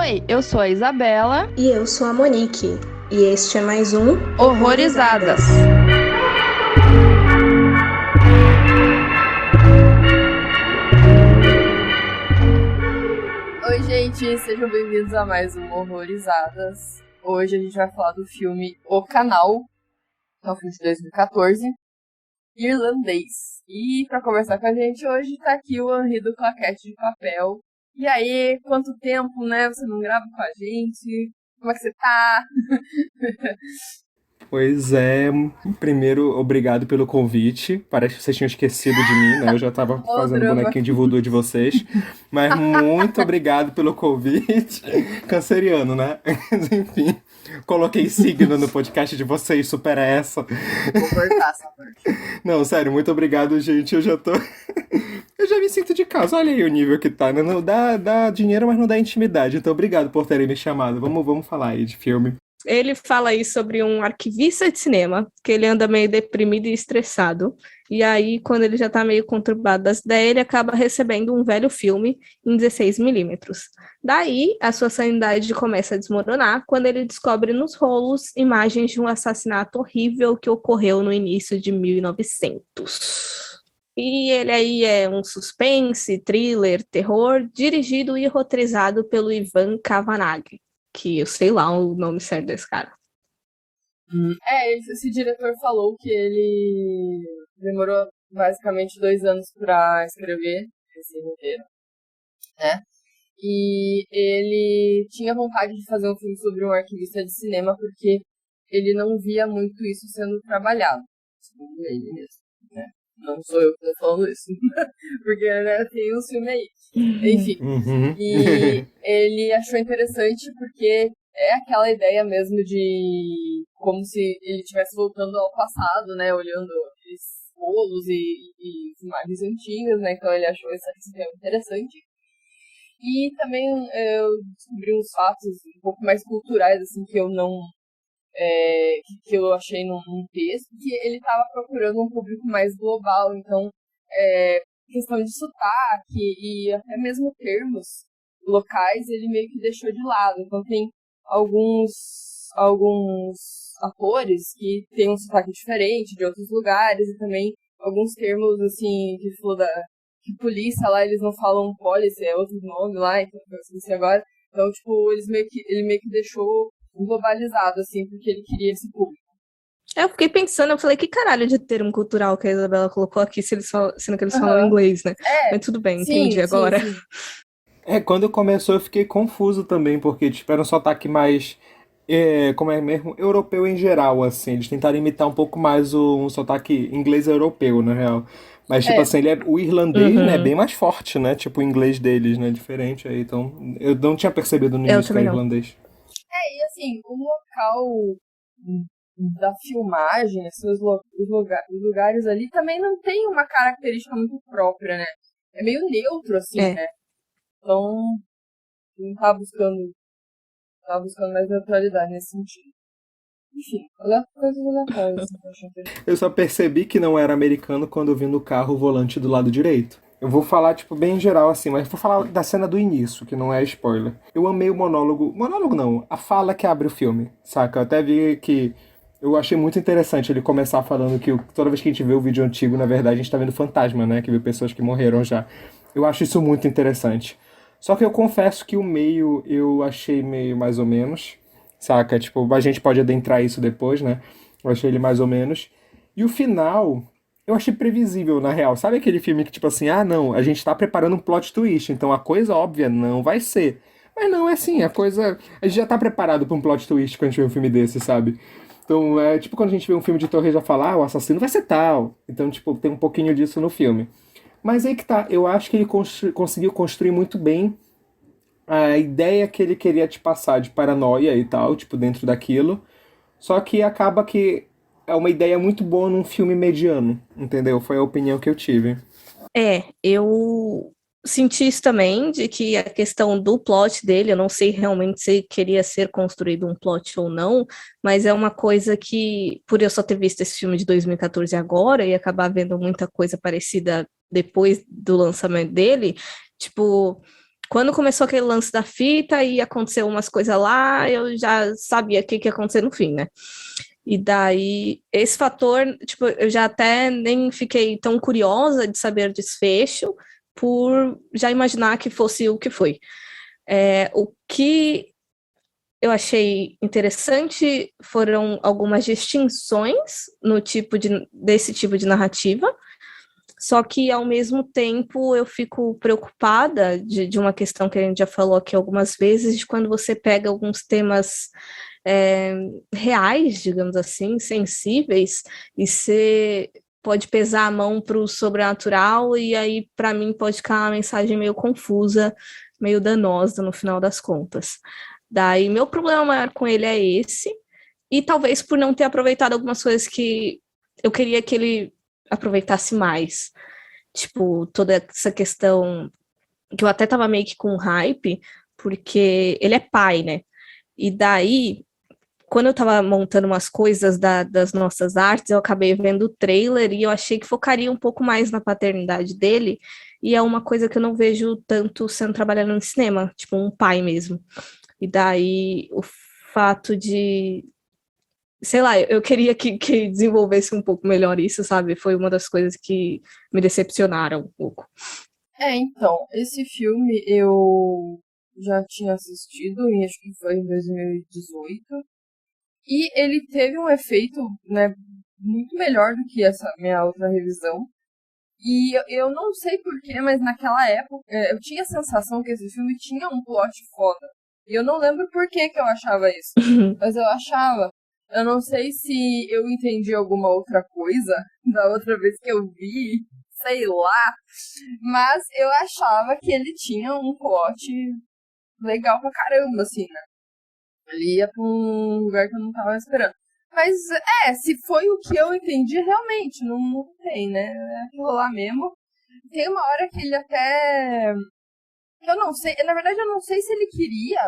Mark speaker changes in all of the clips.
Speaker 1: Oi, eu sou a Isabela.
Speaker 2: E eu sou a Monique. E este é mais um
Speaker 1: Horrorizadas. Oi, gente, sejam bem-vindos a mais um Horrorizadas. Hoje a gente vai falar do filme O Canal, que é um filme de 2014, irlandês. E pra conversar com a gente hoje tá aqui o Henri do Claquete de Papel. E aí, quanto tempo, né? Você não grava com a gente? Como é que você tá?
Speaker 3: Pois é, primeiro, obrigado pelo convite. Parece que vocês tinham esquecido de mim, né? Eu já tava fazendo
Speaker 1: drama.
Speaker 3: bonequinho de voodoo de vocês. Mas muito obrado pelo convite. Canceriano, né? Mas, enfim, coloquei signo no podcast de vocês, supera essa.
Speaker 1: Vou cortar essa parte.
Speaker 3: Não, sério, muito obrigado, gente. Eu já me sinto de casa. Olha aí o nível que tá, né? Não dá dinheiro, mas não dá intimidade. Então, obrigado por terem me chamado. Vamos falar aí de filme.
Speaker 2: Ele fala aí sobre um arquivista de cinema, que ele anda meio deprimido e estressado. E aí, quando ele já tá meio conturbado das ideias, ele acaba recebendo um velho filme em 16mm. Daí, a sua sanidade começa a desmoronar quando ele descobre nos rolos imagens de um assassinato horrível que ocorreu no início de 1900. E ele aí é um suspense, thriller, terror, dirigido e roteirizado pelo Ivan Kavanagh, que eu sei lá o nome certo desse cara.
Speaker 1: Esse diretor falou que ele demorou basicamente 2 anos pra escrever esse roteiro, né? E ele tinha vontade de fazer um filme sobre um arquivista de cinema porque ele não via muito isso sendo trabalhado, segundo ele mesmo, né? Não sou eu que tô falando isso, porque né, tem um filme aí. Enfim, e ele achou interessante porque é aquela ideia mesmo de como se ele estivesse voltando ao passado, né, olhando aqueles rolos e imagens antigas, né, então ele achou esse tema interessante. E também eu descobri uns fatos um pouco mais culturais, assim, que eu não... que eu achei num texto, que ele estava procurando um público mais global, então questão de sotaque e até mesmo termos locais ele meio que deixou de lado. Então tem alguns atores que têm um sotaque diferente de outros lugares e também alguns termos assim que falou que polícia lá eles não falam policy, é outro nome lá, então eu esqueci agora. Então tipo ele meio que deixou globalizado assim porque ele queria esse público.
Speaker 2: Eu fiquei pensando, eu falei, que caralho de termo cultural que a Isabela colocou aqui, sendo que eles falam inglês, né? Mas tudo bem, entendi agora.
Speaker 1: Sim.
Speaker 3: Quando começou eu fiquei confuso também, porque tipo, era um sotaque mais, como é mesmo, europeu em geral, assim. Eles tentaram imitar um pouco mais um sotaque inglês europeu, na real. Mas, tipo assim, o irlandês, né, é bem mais forte, né? Tipo, o inglês deles, né, diferente aí. Então, eu não tinha percebido no início que era irlandês.
Speaker 1: E assim, o local da filmagem, assim, os lugares ali também não tem uma característica muito própria, né? É meio neutro, assim, né? Então, não tava buscando mais neutralidade nesse sentido. Enfim, coisas aleatórias.
Speaker 3: Eu só percebi que não era americano quando eu vi no carro o volante do lado direito. Eu vou falar, tipo, bem em geral, assim, mas vou falar da cena do início, que não é spoiler. Eu amei o monólogo... Monólogo não, a fala que abre o filme, saca? Eu até vi que... Eu achei muito interessante ele começar falando que toda vez que a gente vê o vídeo antigo, na verdade, a gente tá vendo fantasma, né? Que vê pessoas que morreram já. Eu acho isso muito interessante. Só que eu confesso que o meio eu achei meio mais ou menos, saca? Tipo, a gente pode adentrar isso depois, né? Eu achei ele mais ou menos. E o final, eu achei previsível, na real. Sabe aquele filme que, tipo assim, não, a gente tá preparando um plot twist, então a coisa óbvia não vai ser. Mas não, é assim, a gente já tá preparado pra um plot twist quando a gente vê um filme desse, sabe? Então, é tipo quando a gente vê um filme de terror e já fala, o assassino vai ser tal. Então, tipo, tem um pouquinho disso no filme. Mas aí que tá, eu acho que ele conseguiu construir muito bem a ideia que ele queria te passar de paranoia e tal, tipo, dentro daquilo. Só que acaba que é uma ideia muito boa num filme mediano, entendeu? Foi a opinião que eu tive.
Speaker 2: Eu senti isso também, de que a questão do plot dele, eu não sei realmente se queria ser construído um plot ou não, mas é uma coisa que, por eu só ter visto esse filme de 2014 agora e acabar vendo muita coisa parecida depois do lançamento dele, tipo, quando começou aquele lance da fita e aconteceu umas coisas lá, eu já sabia o que ia acontecer no fim, né? E daí, esse fator, tipo, eu já até nem fiquei tão curiosa de saber o desfecho, por já imaginar que fosse o que foi. O que eu achei interessante foram algumas distinções no desse tipo de narrativa, só que, ao mesmo tempo, eu fico preocupada de uma questão que a gente já falou aqui algumas vezes, de quando você pega alguns temas reais, digamos assim, sensíveis, e você pode pesar a mão para o sobrenatural, e aí, para mim, pode ficar uma mensagem meio confusa, meio danosa no final das contas. Daí, meu problema maior com ele é esse, e talvez por não ter aproveitado algumas coisas que eu queria que ele aproveitasse mais. Tipo, toda essa questão que eu até tava meio que com hype, porque ele é pai, né? E daí, quando eu tava montando umas coisas das nossas artes, eu acabei vendo o trailer e eu achei que focaria um pouco mais na paternidade dele, e é uma coisa que eu não vejo tanto sendo trabalhado no cinema, tipo um pai mesmo. E daí, o fato de... Sei lá, eu queria que desenvolvesse um pouco melhor isso, sabe? Foi uma das coisas que me decepcionaram um pouco.
Speaker 1: Então, esse filme eu já tinha assistido, e acho que foi em 2018. E ele teve um efeito, né, muito melhor do que essa minha outra revisão. E eu não sei porquê, mas naquela época eu tinha a sensação que esse filme tinha um plot foda. E eu não lembro por que eu achava isso. Mas eu achava. Eu não sei se eu entendi alguma outra coisa da outra vez que eu vi, sei lá. Mas eu achava que ele tinha um plot legal pra caramba, assim, né? Ele ia pra um lugar que eu não tava esperando. Mas, se foi o que eu entendi, realmente, não tem, né? É aquilo lá mesmo. Tem uma hora que ele até... Eu não sei, na verdade eu não sei se ele queria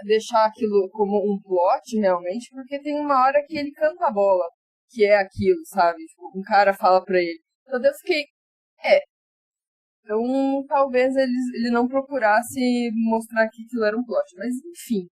Speaker 1: deixar aquilo como um plot, realmente, porque tem uma hora que ele canta a bola, que é aquilo, sabe? Tipo, um cara fala pra ele. Então eu fiquei, então talvez ele não procurasse mostrar que aquilo era um plot, mas enfim,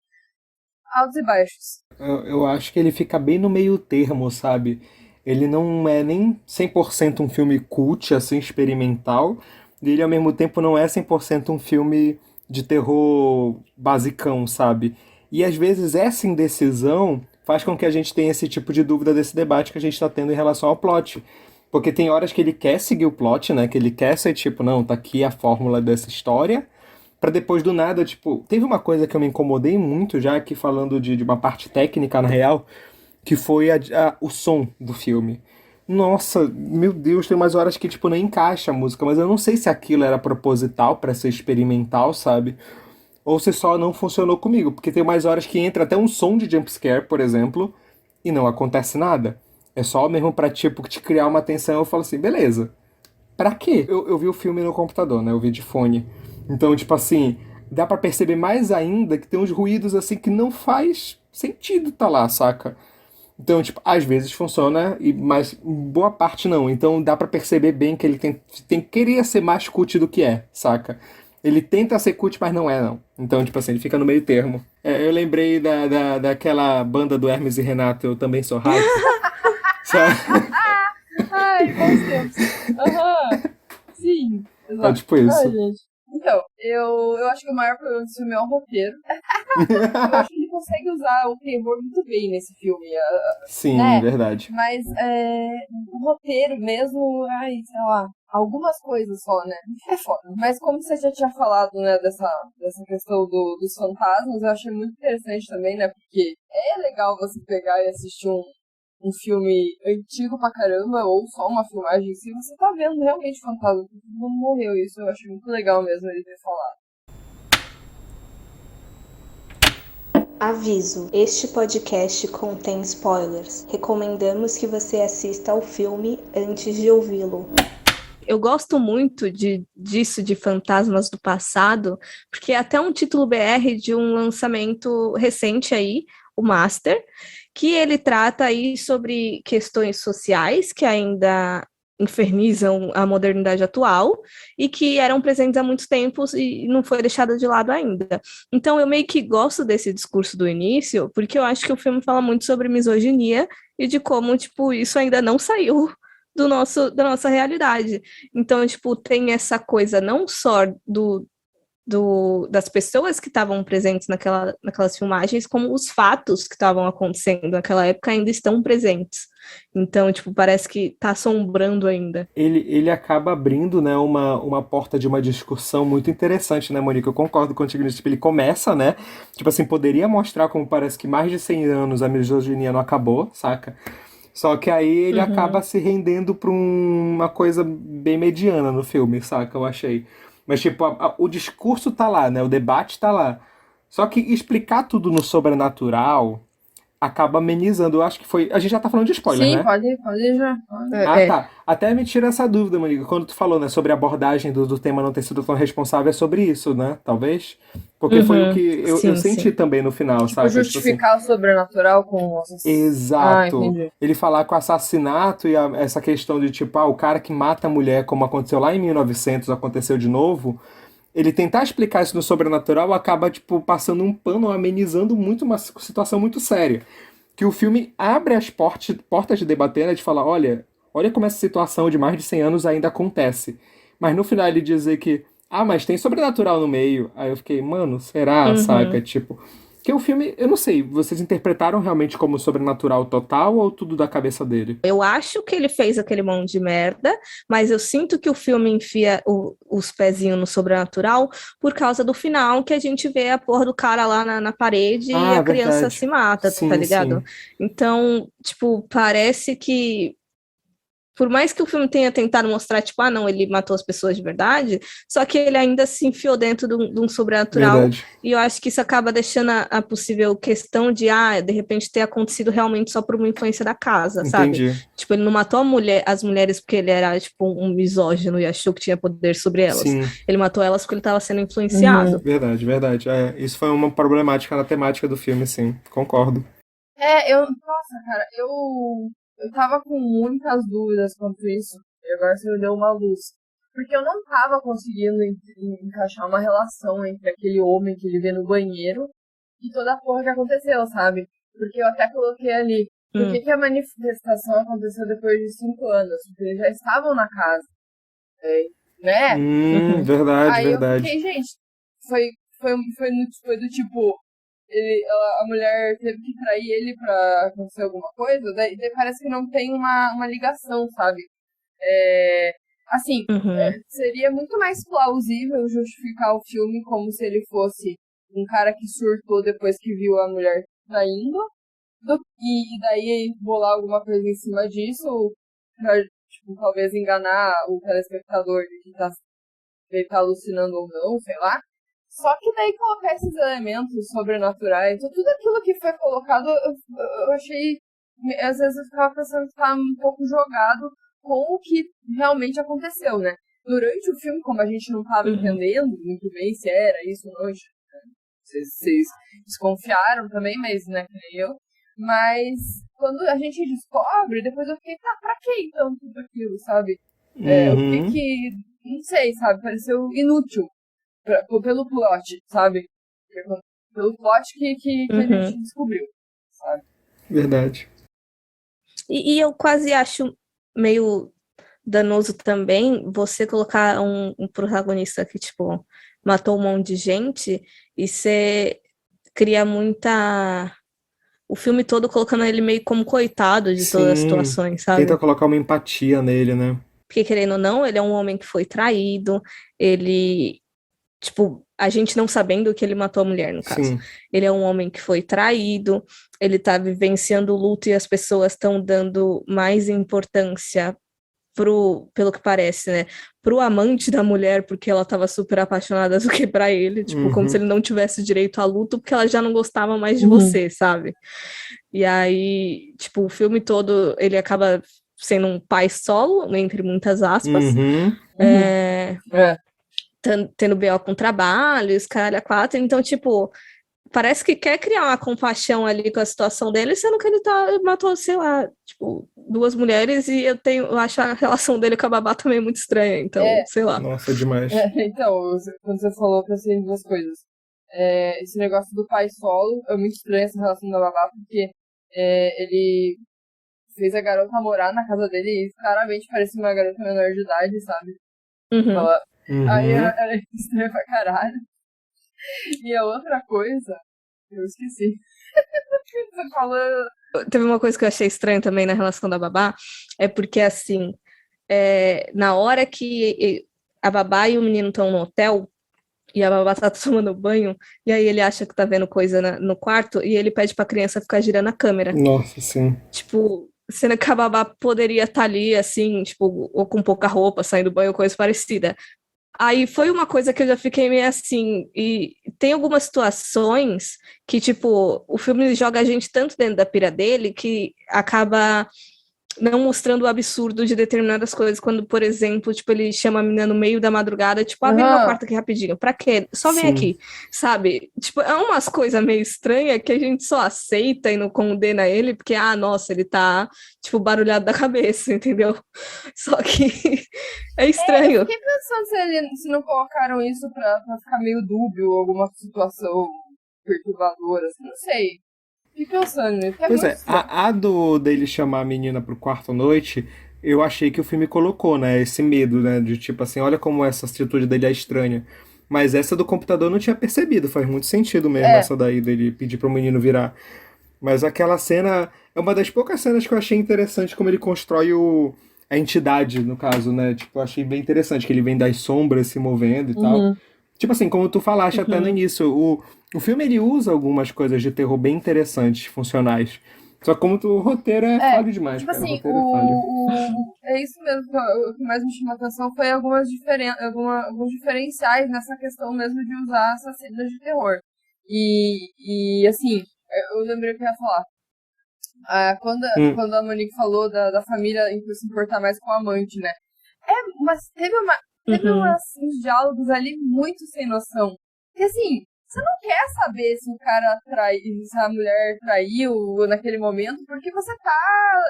Speaker 1: altos e baixos.
Speaker 3: Eu acho que ele fica bem no meio termo, sabe? Ele não é nem 100% um filme cult, assim, experimental, e ele ao mesmo tempo não é 100% um filme de terror basicão, sabe? E às vezes essa indecisão faz com que a gente tenha esse tipo de dúvida desse debate que a gente está tendo em relação ao plot. Porque tem horas que ele quer seguir o plot, né? Que ele quer ser tipo, não, tá aqui a fórmula dessa história, pra depois do nada, tipo... Teve uma coisa que eu me incomodei muito já aqui falando de uma parte técnica, na real, que foi o som do filme. Nossa, meu Deus, tem umas horas que, tipo, não encaixa a música, mas eu não sei se aquilo era proposital pra ser experimental, sabe? Ou se só não funcionou comigo, porque tem umas horas que entra até um som de jumpscare, por exemplo, e não acontece nada. É só mesmo pra, tipo, te criar uma tensão. Eu falo assim, beleza, pra quê? Eu vi o filme no computador, né? Eu vi de fone. Então, tipo assim, dá pra perceber mais ainda que tem uns ruídos, assim, que não faz sentido tá lá, saca? Então, tipo, às vezes funciona, mas boa parte não. Então dá pra perceber bem que ele queria ser mais cult do que é, saca? Ele tenta ser cult, mas não é, não. Então, tipo assim, ele fica no meio termo. Eu lembrei daquela banda do Hermes e Renato, Eu Também Sou Rato. Sabe?
Speaker 1: Ai, bons tempos. Aham. Sim, exato.
Speaker 3: É tipo isso.
Speaker 1: Ai, gente. Então, eu acho que o maior problema desse filme é o roteiro. Eu acho que ele consegue usar o terror muito bem nesse filme.
Speaker 3: Sim,
Speaker 1: né?
Speaker 3: verdade.
Speaker 1: Mas o roteiro mesmo, sei lá, algumas coisas só, né? É foda. Mas como você já tinha falado, né, dessa questão dos fantasmas, eu achei muito interessante também, né? Porque é legal você pegar e assistir um filme antigo pra caramba, ou só uma filmagem em si, você tá vendo realmente fantasma, porque todo mundo morreu. Isso eu achei muito legal mesmo ele ter falado.
Speaker 4: Aviso: este podcast contém spoilers. Recomendamos que você assista ao filme antes de ouvi-lo.
Speaker 2: Eu gosto muito disso, de fantasmas do passado, porque é até um título BR de um lançamento recente aí, o Master, que ele trata aí sobre questões sociais que ainda infernizam a modernidade atual e que eram presentes há muitos tempos e não foi deixada de lado ainda. Então eu meio que gosto desse discurso do início, porque eu acho que o filme fala muito sobre misoginia e de como, tipo, isso ainda não saiu da nossa realidade. Então, tipo, tem essa coisa não só das pessoas que estavam presentes naquelas filmagens, como os fatos que estavam acontecendo naquela época ainda estão presentes. Então, tipo, parece que tá assombrando ainda.
Speaker 3: Ele acaba abrindo, né, uma porta de uma discussão muito interessante, né, Monique? Eu concordo contigo nisso. Tipo, ele começa, né? Tipo assim, poderia mostrar como parece que mais de 100 anos a misoginia não acabou, saca? Só que aí ele acaba se rendendo pra uma coisa bem mediana no filme, saca? Eu achei. Mas, tipo, o discurso tá lá, né? O debate tá lá. Só que explicar tudo no sobrenatural acaba amenizando. Eu acho que foi. A gente já tá falando de spoiler,
Speaker 1: Sim,
Speaker 3: né?
Speaker 1: pode já.
Speaker 3: Ah, tá. Até me tira essa dúvida, Monique. Quando tu falou, né, sobre a abordagem do tema não ter sido tão responsável, é sobre isso, né? Talvez. Porque foi o que eu
Speaker 2: Sim,
Speaker 3: senti
Speaker 2: sim.
Speaker 3: também no final,
Speaker 1: Tipo,
Speaker 3: sabe? Tipo assim.
Speaker 1: justificar o sobrenatural com Ah,
Speaker 3: Exato.
Speaker 1: entendi.
Speaker 3: Ele falar com o assassinato e essa questão de, tipo, o cara que mata a mulher, como aconteceu lá em 1900, aconteceu de novo. Ele tentar explicar isso no sobrenatural acaba, tipo, passando um pano, amenizando muito uma situação muito séria. Que o filme abre as portas de debater, né, de falar, olha como essa situação de mais de 100 anos ainda acontece. Mas no final ele dizer que, mas tem sobrenatural no meio. Aí eu fiquei, mano, será, saca?
Speaker 2: Uhum.
Speaker 3: Tipo, que o filme, eu não sei, vocês interpretaram realmente como sobrenatural total ou tudo da cabeça dele?
Speaker 2: Eu acho que ele fez aquele monte de merda, mas eu sinto que o filme enfia os pezinhos no sobrenatural por causa do final, que a gente vê a porra do cara lá na parede e
Speaker 3: Ah,
Speaker 2: a criança
Speaker 3: verdade.
Speaker 2: se mata, tá
Speaker 3: Sim,
Speaker 2: ligado?
Speaker 3: sim.
Speaker 2: Então, tipo, parece que por mais que o filme tenha tentado mostrar, tipo, não, ele matou as pessoas de verdade, só que ele ainda se enfiou dentro de um sobrenatural,
Speaker 3: Verdade.
Speaker 2: e eu acho que isso acaba deixando a possível questão de repente ter acontecido realmente só por uma influência da casa, sabe?
Speaker 3: Entendi.
Speaker 2: Tipo, ele não matou as mulheres porque ele era, tipo, um misógino e achou que tinha poder sobre elas.
Speaker 3: Sim.
Speaker 2: Ele matou elas porque ele estava sendo influenciado.
Speaker 3: Verdade, verdade. Isso foi uma problemática na temática do filme, sim. Concordo.
Speaker 1: Nossa, cara, eu tava com muitas dúvidas quanto isso, e agora você me deu uma luz. Porque eu não tava conseguindo encaixar uma relação entre aquele homem que ele vê no banheiro e toda a porra que aconteceu, sabe? Porque eu até coloquei ali, por que a manifestação aconteceu depois de 5 anos? Porque eles já estavam na casa, né?
Speaker 3: Verdade,
Speaker 1: Aí eu
Speaker 3: verdade.
Speaker 1: fiquei, gente, foi do tipo, a mulher teve que trair ele pra acontecer alguma coisa, daí parece que não tem uma ligação, sabe? Assim, seria muito mais plausível justificar o filme como se ele fosse um cara que surtou depois que viu a mulher traindo, e daí bolar alguma coisa em cima disso, pra, tipo, talvez enganar o telespectador de que ele tá alucinando ou não, sei lá. Só que daí colocar esses elementos sobrenaturais, tudo aquilo que foi colocado, eu achei. Às vezes eu ficava pensando que tá um pouco jogado com o que realmente aconteceu, né? Durante o filme, como a gente não tava entendendo muito bem se era isso ou não, vocês desconfiaram também, mas, né, que nem eu. Mas quando a gente descobre, depois eu fiquei, tá, pra que então tudo aquilo, sabe? O que, não sei, sabe? Pareceu inútil. Pelo plot, sabe? Pelo plot que a gente descobriu, sabe?
Speaker 3: Verdade.
Speaker 2: E eu quase acho meio danoso também você colocar um protagonista que, tipo, matou um monte de gente e você cria muita... O filme todo colocando ele meio como coitado de todas as
Speaker 3: Sim.
Speaker 2: situações,
Speaker 3: Tenta
Speaker 2: sabe?
Speaker 3: colocar uma empatia nele, né?
Speaker 2: Porque, querendo ou não, ele é um homem que foi traído, ele... Tipo, a gente não sabendo que ele matou a mulher, no caso.
Speaker 3: Sim.
Speaker 2: Ele é um homem que foi traído, ele tá vivenciando o luto e as pessoas estão dando mais importância pelo que parece, né? Pro amante da mulher, porque ela tava super apaixonada do que pra ele. Tipo, como se ele não tivesse direito a luto, porque ela já não gostava mais de você, sabe? E aí, tipo, o filme todo, ele acaba sendo um pai solo, entre muitas aspas. Tendo BO com trabalho, os caralho a quatro. Então, tipo, parece que quer criar uma compaixão ali com a situação dele, sendo que ele matou, sei lá, tipo, 2 mulheres e eu acho a relação dele com a babá também muito estranha, então, sei lá.
Speaker 3: Nossa, demais.
Speaker 1: Então, quando você falou, eu pensei em 2 coisas. Esse negócio do pai solo, é muito estranho essa relação da babá, porque ele fez a garota morar na casa dele e claramente parecia uma garota menor de idade, sabe? Aí era estranho pra caralho. E a outra coisa, eu esqueci. Você falou.
Speaker 2: Teve uma coisa que eu achei estranha também na relação da babá, é porque, assim, na hora que a babá e o menino estão no hotel, e a babá tá tomando banho, e aí ele acha que tá vendo coisa no quarto, e ele pede pra criança ficar girando a câmera.
Speaker 3: Nossa, sim.
Speaker 2: Tipo, sendo que a babá poderia estar ali, assim, tipo, ou com pouca roupa, saindo do banho, coisa parecida. Aí foi uma coisa que eu já fiquei meio assim, e tem algumas situações que, tipo, o filme joga a gente tanto dentro da pira dele que acaba não mostrando o absurdo de determinadas coisas, quando, por exemplo, tipo, ele chama a menina no meio da madrugada, tipo, vem no meu quarto aqui rapidinho, pra quê? Só vem aqui, sabe? Tipo, é umas coisas meio estranhas que a gente só aceita e não condena ele, porque, nossa, ele tá, tipo, barulhado da cabeça, entendeu? Só que é estranho.
Speaker 1: Eu fiquei pensando se não colocaram isso pra ficar meio dúbio, alguma situação perturbadora, assim, não sei. Fiquei pensando nisso.
Speaker 3: Pois é, a dele chamar a menina pro quarto à noite, eu achei que o filme colocou, né, esse medo, né, de tipo assim, olha como essa atitude dele é estranha. Mas essa do computador eu não tinha percebido, faz muito sentido mesmo essa daí dele pedir pro menino virar. Mas aquela cena é uma das poucas cenas que eu achei interessante como ele constrói a entidade, no caso, né, tipo, eu achei bem interessante que ele vem das sombras se movendo e tal. Tipo assim, como tu falaste até no início, o filme ele usa algumas coisas de terror bem interessantes, funcionais. Só como o roteiro é falho demais,
Speaker 1: tipo
Speaker 3: cara.
Speaker 1: assim,
Speaker 3: O roteiro é falho.
Speaker 1: é isso mesmo o que mais me chamou a atenção foi alguns diferenciais nessa questão mesmo de usar essas cenas de terror. E assim, eu lembrei o que eu ia falar. Quando a Monique falou da família se importar mais com o amante, né? Mas teve uns diálogos ali muito sem noção. Porque assim, você não quer saber se o cara se a mulher traiu naquele momento, porque você tá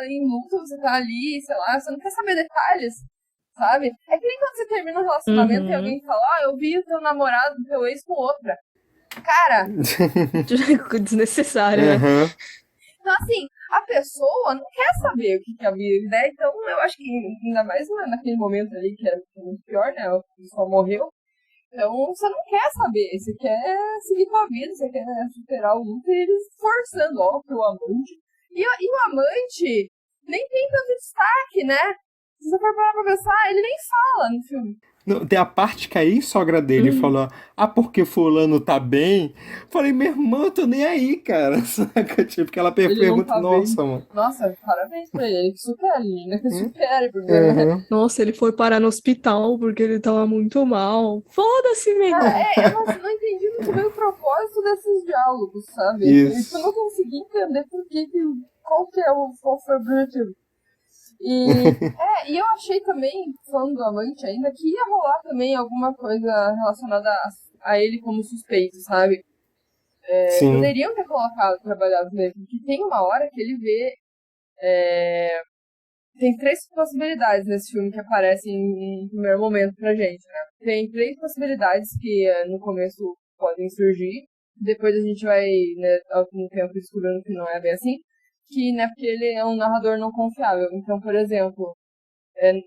Speaker 1: em luto, você tá ali, sei lá, você não quer saber detalhes, sabe? É que nem quando você termina um relacionamento e alguém fala, eu vi o teu namorado, o teu ex com outra. Cara!
Speaker 2: Desnecessário, né?
Speaker 1: Então, assim, a pessoa não quer saber o que é a vida, né? Então, eu acho que ainda mais naquele momento ali, que era muito pior, né? O pessoal morreu. Então, você não quer saber, você quer seguir com a vida, você quer superar o luto, e eles forçando, pro amante. E o amante nem tem tanto destaque, né? Se você for parar pra pensar, ele nem fala no filme.
Speaker 3: Não, tem a parte que a ex-sogra dele falou, porque fulano tá bem. Falei, meu irmão, eu tô nem aí, cara. Saca? Tipo, que ela pergunta, nossa, mano.
Speaker 1: Nossa, parabéns pra ele, que supere, né? Que supere primeiro, né?
Speaker 2: Nossa, ele foi parar no hospital porque ele tava muito mal. Foda-se, meu irmão.
Speaker 1: Eu não entendi muito bem o propósito desses diálogos, sabe?
Speaker 3: Isso.
Speaker 1: Eu não consegui entender qual foi o objetivo. E eu achei também, falando do amante ainda, que ia rolar também alguma coisa relacionada a ele como suspeito, sabe? Poderiam ter trabalhado nele, porque tem uma hora que ele vê... Tem 3 possibilidades nesse filme que aparecem em primeiro momento pra gente, né? Tem 3 possibilidades que no começo podem surgir, depois a gente vai, né, ao tempo descobrindo que não é bem assim, que, né, porque ele é um narrador não confiável. Então, por exemplo,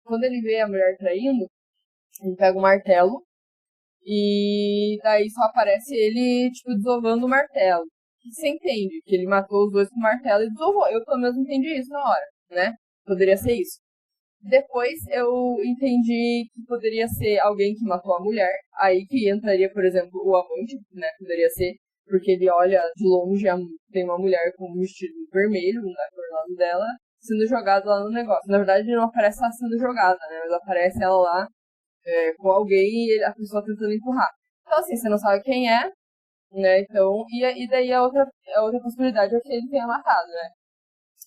Speaker 1: quando ele vê a mulher traindo, ele pega um martelo e daí só aparece ele, tipo, desovando o martelo. E você entende que ele matou os 2 com o martelo e desovou. Eu, pelo menos, entendi isso na hora, né? Poderia ser isso. Depois eu entendi que poderia ser alguém que matou a mulher. Aí que entraria, por exemplo, o amante, né? Poderia ser, porque ele olha de longe, tem uma mulher com um vestido vermelho, da cor do lado dela, sendo jogada lá no negócio. Na verdade, não aparece ela sendo jogada, né? Mas aparece ela lá com alguém e a pessoa tentando empurrar. Então, assim, você não sabe quem é, né? Então, e daí a outra possibilidade é que ele tenha matado, né?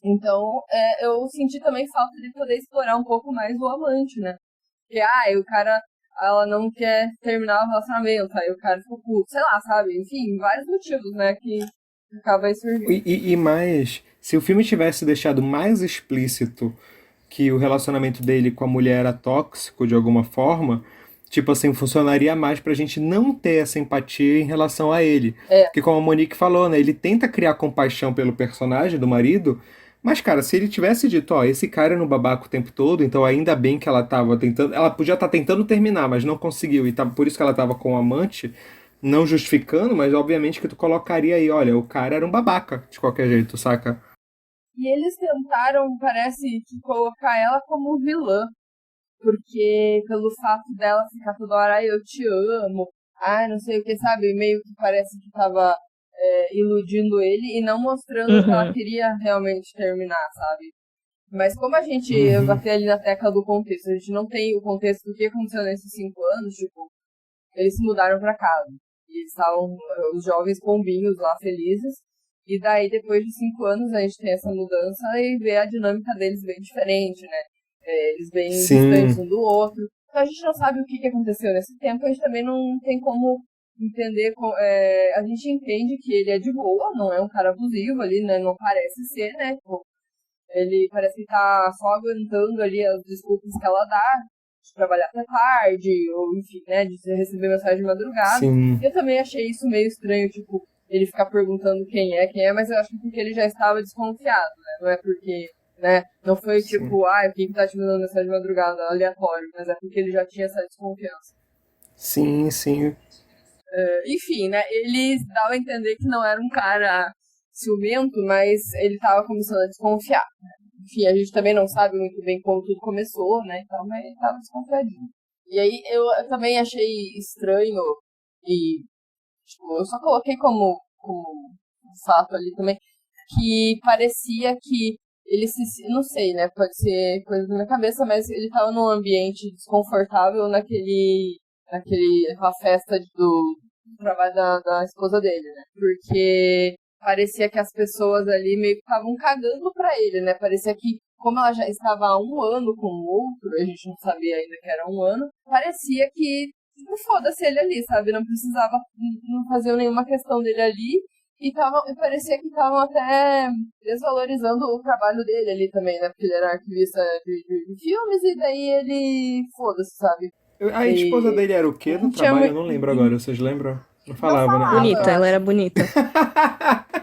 Speaker 1: Então, eu senti também falta de poder explorar um pouco mais o amante, né? Porque, o cara ela não quer terminar o relacionamento, aí o cara ficou puto, sei lá, sabe? Enfim, vários motivos, né, que acaba aí surgindo.
Speaker 3: E mais, se o filme tivesse deixado mais explícito que o relacionamento dele com a mulher era tóxico de alguma forma, tipo assim, funcionaria mais pra gente não ter essa empatia em relação a ele.
Speaker 1: É.
Speaker 3: Porque como a Monique falou, né, ele tenta criar compaixão pelo personagem do marido, mas cara, se ele tivesse dito, ó, esse cara é no babaca o tempo todo, então ainda bem que ela tava tentando, ela podia estar tentando terminar, mas não conseguiu, e por isso que ela tava com o amante, não justificando, mas obviamente que tu colocaria aí, olha, o cara era um babaca, de qualquer jeito, saca?
Speaker 1: E eles tentaram, parece, que colocar ela como vilã. Porque pelo fato dela ficar toda hora, ai, eu te amo, ai, não sei o que, sabe? Meio que parece que tava iludindo ele e não mostrando que ela queria realmente terminar, sabe? Mas como a gente, eu bati ali na tecla do contexto, a gente não tem o contexto do que aconteceu nesses 5 anos, tipo, eles se mudaram pra casa. E eles estavam, os jovens pombinhos lá, felizes. E daí, depois de 5 anos, a gente tem essa mudança e vê a dinâmica deles bem diferente, né? Eles bem distantes um do outro. Então a gente não sabe o que aconteceu nesse tempo, a gente também não tem como entender. A gente entende que ele é de boa, não é um cara abusivo ali, né? Não parece ser, né? Tipo, ele parece que tá só aguentando ali as desculpas que ela dá, de trabalhar até tarde, ou enfim, né? De receber mensagem de madrugada.
Speaker 3: Sim.
Speaker 1: Eu também achei isso meio estranho, tipo, ele ficar perguntando quem é, mas eu acho que porque ele já estava desconfiado, né? Não é porque, né? Não foi tipo, quem tá te mandando mensagem de madrugada, aleatório, mas é porque ele já tinha essa desconfiança.
Speaker 3: Sim, sim.
Speaker 1: Enfim, né? Ele dava a entender que não era um cara ciumento, mas ele tava começando a desconfiar. Né? Enfim, a gente também não sabe muito bem como tudo começou, né? Então, mas ele tava desconfiadinho. E aí eu também achei estranho e tipo, eu só coloquei como fato ali também, que parecia que ele não sei, né, pode ser coisa da minha cabeça, mas ele tava num ambiente desconfortável naquela festa do trabalho da esposa dele, né, porque parecia que as pessoas ali meio que estavam cagando pra ele, né, parecia que como ela já estava há 1 ano com o outro, a gente não sabia ainda que era 1 ano, parecia que foda-se ele ali, sabe? Não precisava, não fazer nenhuma questão dele ali. E parecia que estavam até desvalorizando o trabalho dele ali também, né? Porque ele era arquivista de filmes e daí ele foda-se, sabe?
Speaker 3: A esposa dele era o quê no trabalho? Eu não lembro agora, vocês lembram? Não falava, né?
Speaker 2: Bonita, ela era bonita.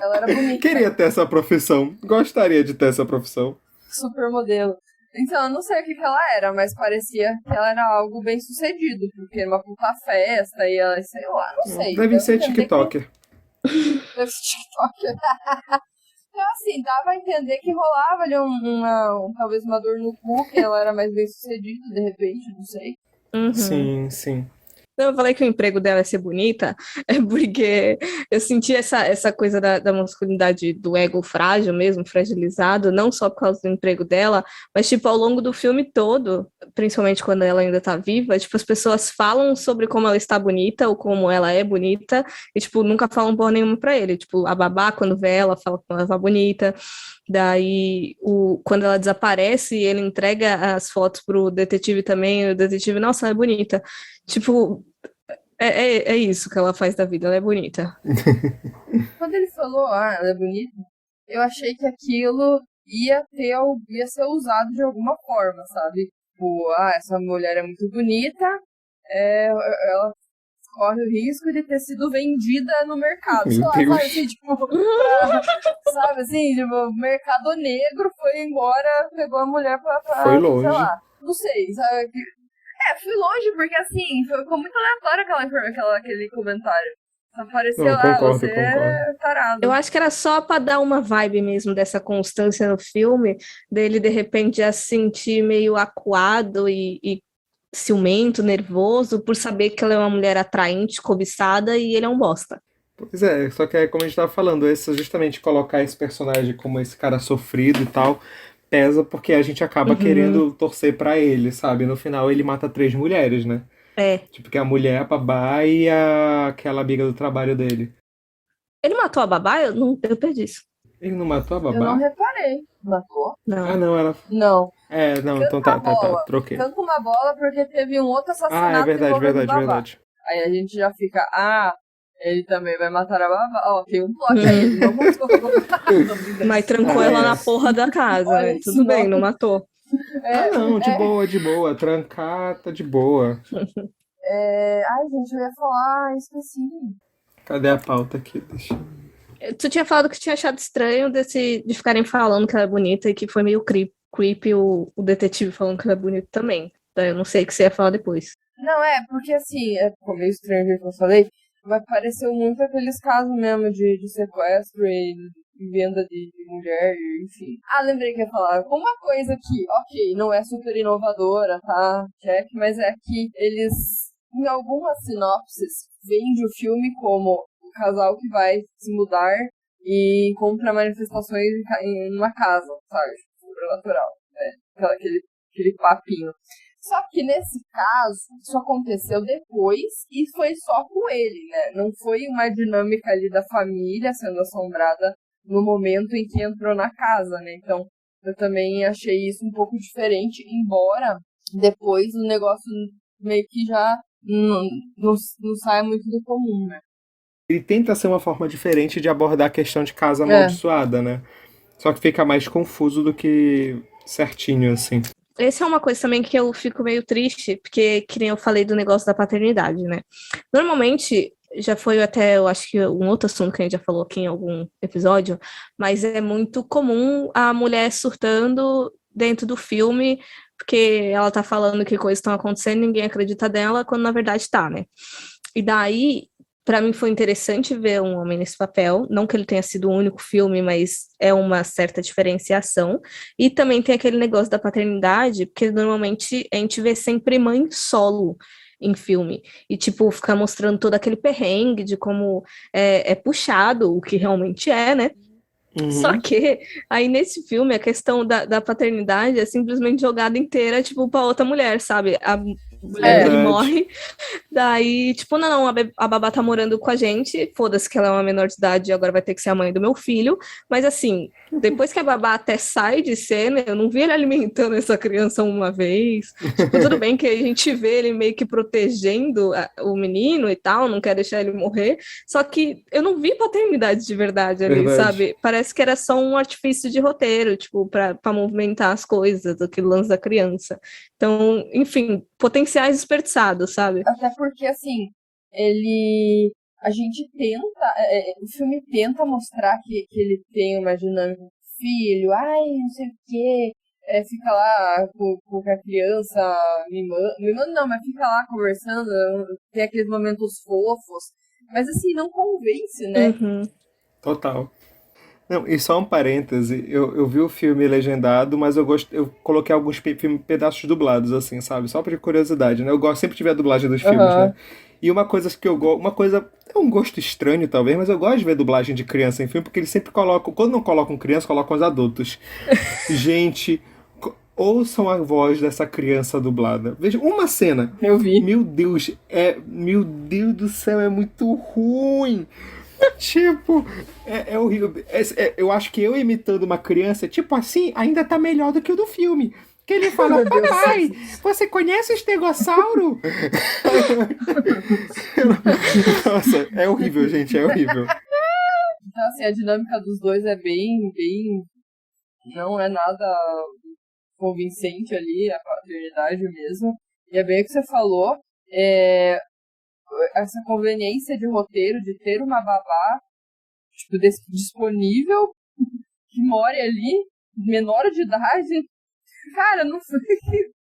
Speaker 1: Ela era bonita.
Speaker 3: Queria ter essa profissão. Gostaria de ter essa profissão.
Speaker 1: Supermodelo. Então, eu não sei o que ela era, mas parecia que ela era algo bem sucedido, porque era uma puta festa e ela, sei lá, não sei.
Speaker 3: Deve ser TikToker.
Speaker 1: Deve ser TikToker. Então, assim, dava a entender que rolava ali talvez uma dor no cu, que ela era mais bem sucedida, de repente, não sei.
Speaker 3: Sim, sim.
Speaker 2: Eu falei que o emprego dela é ser bonita, é porque eu senti essa coisa da masculinidade, do ego frágil mesmo, fragilizado, não só por causa do emprego dela, mas, tipo, ao longo do filme todo, principalmente quando ela ainda tá viva, tipo, as pessoas falam sobre como ela está bonita ou como ela é bonita, e, tipo, nunca falam porra nenhuma pra ele. Tipo, a babá, quando vê ela, fala que ela tá bonita. Daí, quando ela desaparece, ele entrega as fotos pro detetive também, o detetive, nossa, ela é bonita. Tipo, é isso que ela faz da vida, ela é bonita.
Speaker 1: Quando ele falou, ela é bonita, eu achei que aquilo ia ser usado de alguma forma, sabe? Tipo, essa mulher é muito bonita, ela corre o risco de ter sido vendida no mercado. Sei lá, sabe assim, tipo, sabe assim, tipo, mercado negro foi embora, pegou a mulher pra
Speaker 3: foi longe.
Speaker 1: Sei lá, não sei, sabe? Fui longe, porque assim, ficou muito aleatório aquele comentário. Apareceu lá,
Speaker 3: concordo.
Speaker 1: você é tarado.
Speaker 2: Eu acho que era só pra dar uma vibe mesmo dessa constância no filme, dele de repente já se sentir meio acuado e ciumento, nervoso, por saber que ela é uma mulher atraente, cobiçada, e ele é um bosta.
Speaker 3: Pois é, só que como a gente tava falando, justamente colocar esse personagem como esse cara sofrido e tal, pesa porque a gente acaba querendo torcer pra ele, sabe? No final ele mata 3 mulheres, né? Tipo, que é a mulher, a babá e aquela amiga do trabalho dele.
Speaker 2: Ele matou a babá? Eu perdi isso.
Speaker 3: Ele não matou a babá?
Speaker 1: Eu não reparei. Matou?
Speaker 2: Não.
Speaker 3: Não, ela...
Speaker 1: Não.
Speaker 3: Não, então tá, troquei.
Speaker 1: Canta uma bola porque teve um outro assassinato.
Speaker 3: É verdade.
Speaker 1: Aí a gente já fica, ele também vai matar a babá. Ó, tem um plot aí, não vamos colocar.
Speaker 2: Mas trancou ela na porra da casa, né? Tudo bem, não matou.
Speaker 3: Não, de boa. Trancar tá de boa.
Speaker 1: Ai, gente, eu ia falar, esqueci.
Speaker 3: Cadê a pauta aqui? Deixa.
Speaker 2: Tu tinha falado que tinha achado estranho de ficarem falando que ela é bonita e que foi meio creepy o detetive falando que ela é bonita também. Então, eu não sei o que você ia falar depois.
Speaker 1: Não, porque assim, ficou meio estranho o que eu falei, mas pareceu muito aqueles casos mesmo de sequestro e venda de mulher, enfim. Lembrei que eu ia falar. Uma coisa que, ok, não é super inovadora, tá? Check, mas é que eles, em algumas sinopses, vendem o filme como o casal que vai se mudar e encontra manifestações em uma casa, sabe? Sobrenatural, né? Aquele papinho. Só que nesse caso, isso aconteceu depois e foi só com ele, né? Não foi uma dinâmica ali da família sendo assombrada no momento em que entrou na casa, né? Então, eu também achei isso um pouco diferente, embora depois o negócio meio que já não saia muito do comum, né?
Speaker 3: Ele tenta ser uma forma diferente de abordar a questão de casa amaldiçoada, né? Só que fica mais confuso do que certinho, assim.
Speaker 2: Essa é uma coisa também que eu fico meio triste, porque, que nem eu falei do negócio da paternidade, né? Normalmente, já foi até, eu acho que um outro assunto que a gente já falou aqui em algum episódio, mas é muito comum a mulher surtando dentro do filme, porque ela tá falando que coisas estão acontecendo, ninguém acredita dela, quando na verdade tá, né? E daí, para mim foi interessante ver um homem nesse papel, não que ele tenha sido o único filme, mas é uma certa diferenciação. E também tem aquele negócio da paternidade, porque normalmente a gente vê sempre mãe solo em filme, e tipo, ficar mostrando todo aquele perrengue de como é puxado, o que realmente é, né?
Speaker 3: Uhum.
Speaker 2: Só que aí nesse filme a questão da paternidade é simplesmente jogada inteira, tipo, pra outra mulher, sabe? A mulher dele morre, daí, tipo, não, a babá tá morando com a gente, foda-se que ela é uma menor de idade e agora vai ter que ser a mãe do meu filho, mas assim, depois que a babá até sai de cena, eu não vi ele alimentando essa criança uma vez, tipo, tudo bem que a gente vê ele meio que protegendo o menino e tal, não quer deixar ele morrer, só que eu não vi paternidade de verdade ali, sabe? Parece que era só um artifício de roteiro, tipo, pra movimentar as coisas, aquele lance da criança. Então, enfim, potenciais desperdiçados, sabe?
Speaker 1: Até porque, assim, a gente tenta, o filme tenta mostrar que ele tem uma dinâmica com o filho, não sei o quê, fica lá com a criança mimando não, mas fica lá conversando, tem aqueles momentos fofos, mas assim, não convence, né?
Speaker 2: Uhum.
Speaker 3: Total. Não, e só um parêntese, eu vi o filme legendado, mas eu coloquei alguns pedaços dublados, assim, sabe? Só por curiosidade, né? Eu gosto sempre de ver a dublagem dos filmes, né? E uma coisa que eu gosto, é um gosto estranho talvez, mas eu gosto de ver dublagem de criança em filme, porque eles sempre colocam, quando não colocam criança, colocam os adultos. Gente, ouçam a voz dessa criança dublada. Veja, uma cena.
Speaker 1: Eu vi.
Speaker 3: Meu Deus do céu, é muito ruim. Tipo, é horrível. Eu acho que eu imitando uma criança, tipo assim, ainda tá melhor do que o do filme. Que ele fala, papai, você conhece o estegossauro? Nossa, é horrível, gente, é horrível.
Speaker 1: Então, assim, a dinâmica dos dois é bem... Não é nada convincente ali, a paternidade mesmo. E é bem o que você falou, essa conveniência de roteiro, de ter uma babá tipo, disponível, que mora ali, menor de idade. Cara, não foi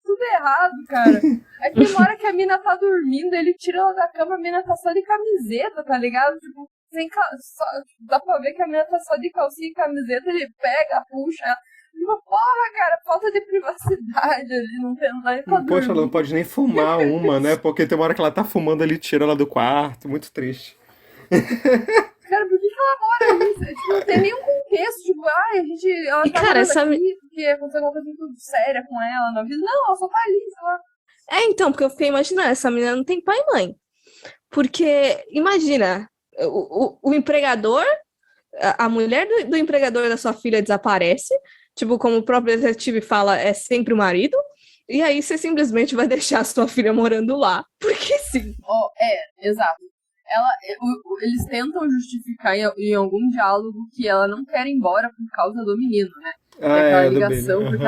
Speaker 1: tudo errado, cara. Aí tem uma hora que a mina tá dormindo, ele tira ela da cama, a mina tá só de camiseta, tá ligado? Tipo, dá pra ver que a mina tá só de calcinha e camiseta, ele pega, puxa ela. Porra, cara, falta de privacidade ali, não tem nada pra dormir.
Speaker 3: Poxa, ela não pode nem fumar uma, né? Porque tem uma hora que ela tá fumando, ele tira ela do quarto, muito triste.
Speaker 1: Cara, por que ela mora ali? Tipo, não tem nenhum contexto, tipo, ela tá
Speaker 2: cara,
Speaker 1: aqui porque aconteceu alguma coisa muito séria com ela na vida. Não, ela só tá ali, sei lá.
Speaker 2: Então, porque eu fiquei imaginando, essa menina não tem pai e mãe. Porque, imagina, o empregador, a mulher do empregador da sua filha desaparece, Tipo, como o próprio detetive fala, é sempre o marido. E aí você simplesmente vai deixar sua filha morando lá. Porque sim.
Speaker 1: Exato. Eles tentam justificar em algum diálogo que ela não quer ir embora por causa do menino, né? Aquela ligação, porque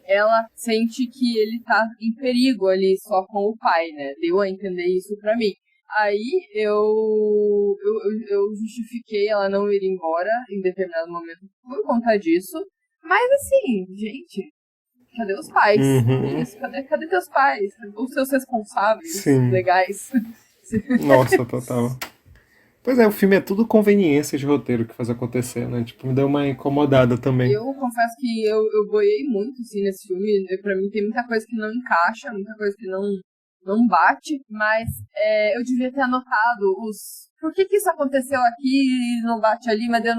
Speaker 1: ela sente que ele tá em perigo ali só com o pai, né? Deu a entender isso pra mim. Aí eu justifiquei ela não ir embora em determinado momento por conta disso. Mas assim, gente, cadê os pais? Isso, cadê teus pais? Os seus responsáveis legais?
Speaker 3: Nossa, total. Pois é, o filme é tudo conveniência de roteiro que faz acontecer, né? Tipo, me deu uma incomodada também.
Speaker 1: Eu confesso que eu boiei muito, assim, nesse filme. Pra mim tem muita coisa que não encaixa, muita coisa que não bate, mas eu devia ter anotado por que isso aconteceu aqui e não bate ali, mas eu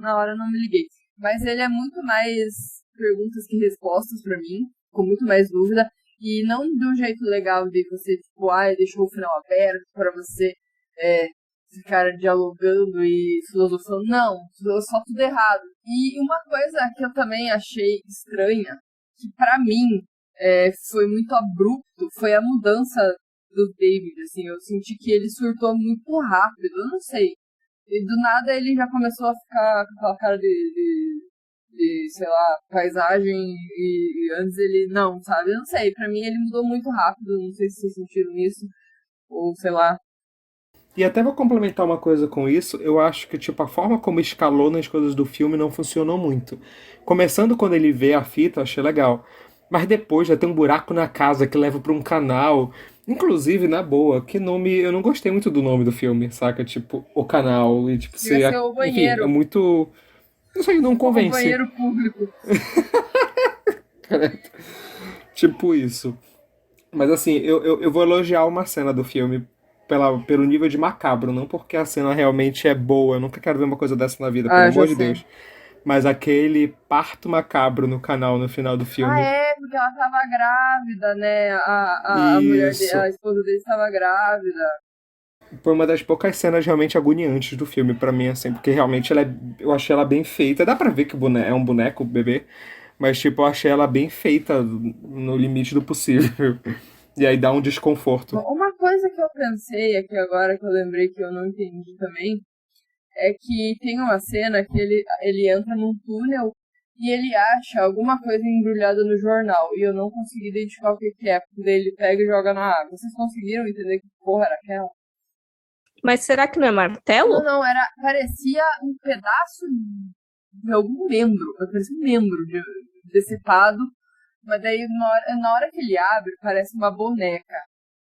Speaker 1: na hora eu não me liguei. Mas ele é muito mais perguntas que respostas pra mim, com muito mais dúvida, e não de um jeito legal de você, tipo, deixou o final aberto pra você ficar dialogando e filosofando. Não, só tudo errado. E uma coisa que eu também achei estranha, que pra mim foi muito abrupto, foi a mudança do David, assim, eu senti que ele surtou muito rápido, eu não sei. E do nada ele já começou a ficar com aquela cara de sei lá, paisagem e antes ele não, sabe? Eu não sei, pra mim ele mudou muito rápido, não sei se vocês sentiram isso, ou sei lá.
Speaker 3: E até vou complementar uma coisa com isso, eu acho que tipo a forma como escalou nas coisas do filme não funcionou muito. Começando quando ele vê a fita, eu achei legal. Mas depois já tem um buraco na casa que leva pra um canal. Inclusive, na boa, que nome. Eu não gostei muito do nome do filme, saca? Tipo, o canal. E tipo,
Speaker 1: ser o banheiro.
Speaker 3: Enfim, é muito. Não sei, não convence.
Speaker 1: O banheiro público.
Speaker 3: Tipo isso. Mas assim, eu vou elogiar uma cena do filme pelo nível de macabro, não porque a cena realmente é boa. Eu nunca quero ver uma coisa dessa na vida, pelo amor de Deus. Mas aquele parto macabro no canal no final do filme.
Speaker 1: Porque ela tava grávida, né? A mulher dele, a esposa dele estava grávida.
Speaker 3: Foi uma das poucas cenas realmente agoniantes do filme pra mim, assim, porque realmente eu achei ela bem feita. Dá pra ver que é um boneco, bebê, mas tipo, eu achei ela bem feita no limite do possível. E aí dá um desconforto.
Speaker 1: Uma coisa que eu pensei aqui agora, que eu lembrei que eu não entendi também, é que tem uma cena que ele entra num túnel e ele acha alguma coisa embrulhada no jornal. E eu não consegui identificar o que é, porque daí ele pega e joga na água. Vocês conseguiram entender que porra era aquela?
Speaker 2: Mas será que não é martelo?
Speaker 1: Não, parecia um pedaço de algum membro. Parecia um membro decepado. Mas daí, na hora que ele abre, parece uma boneca.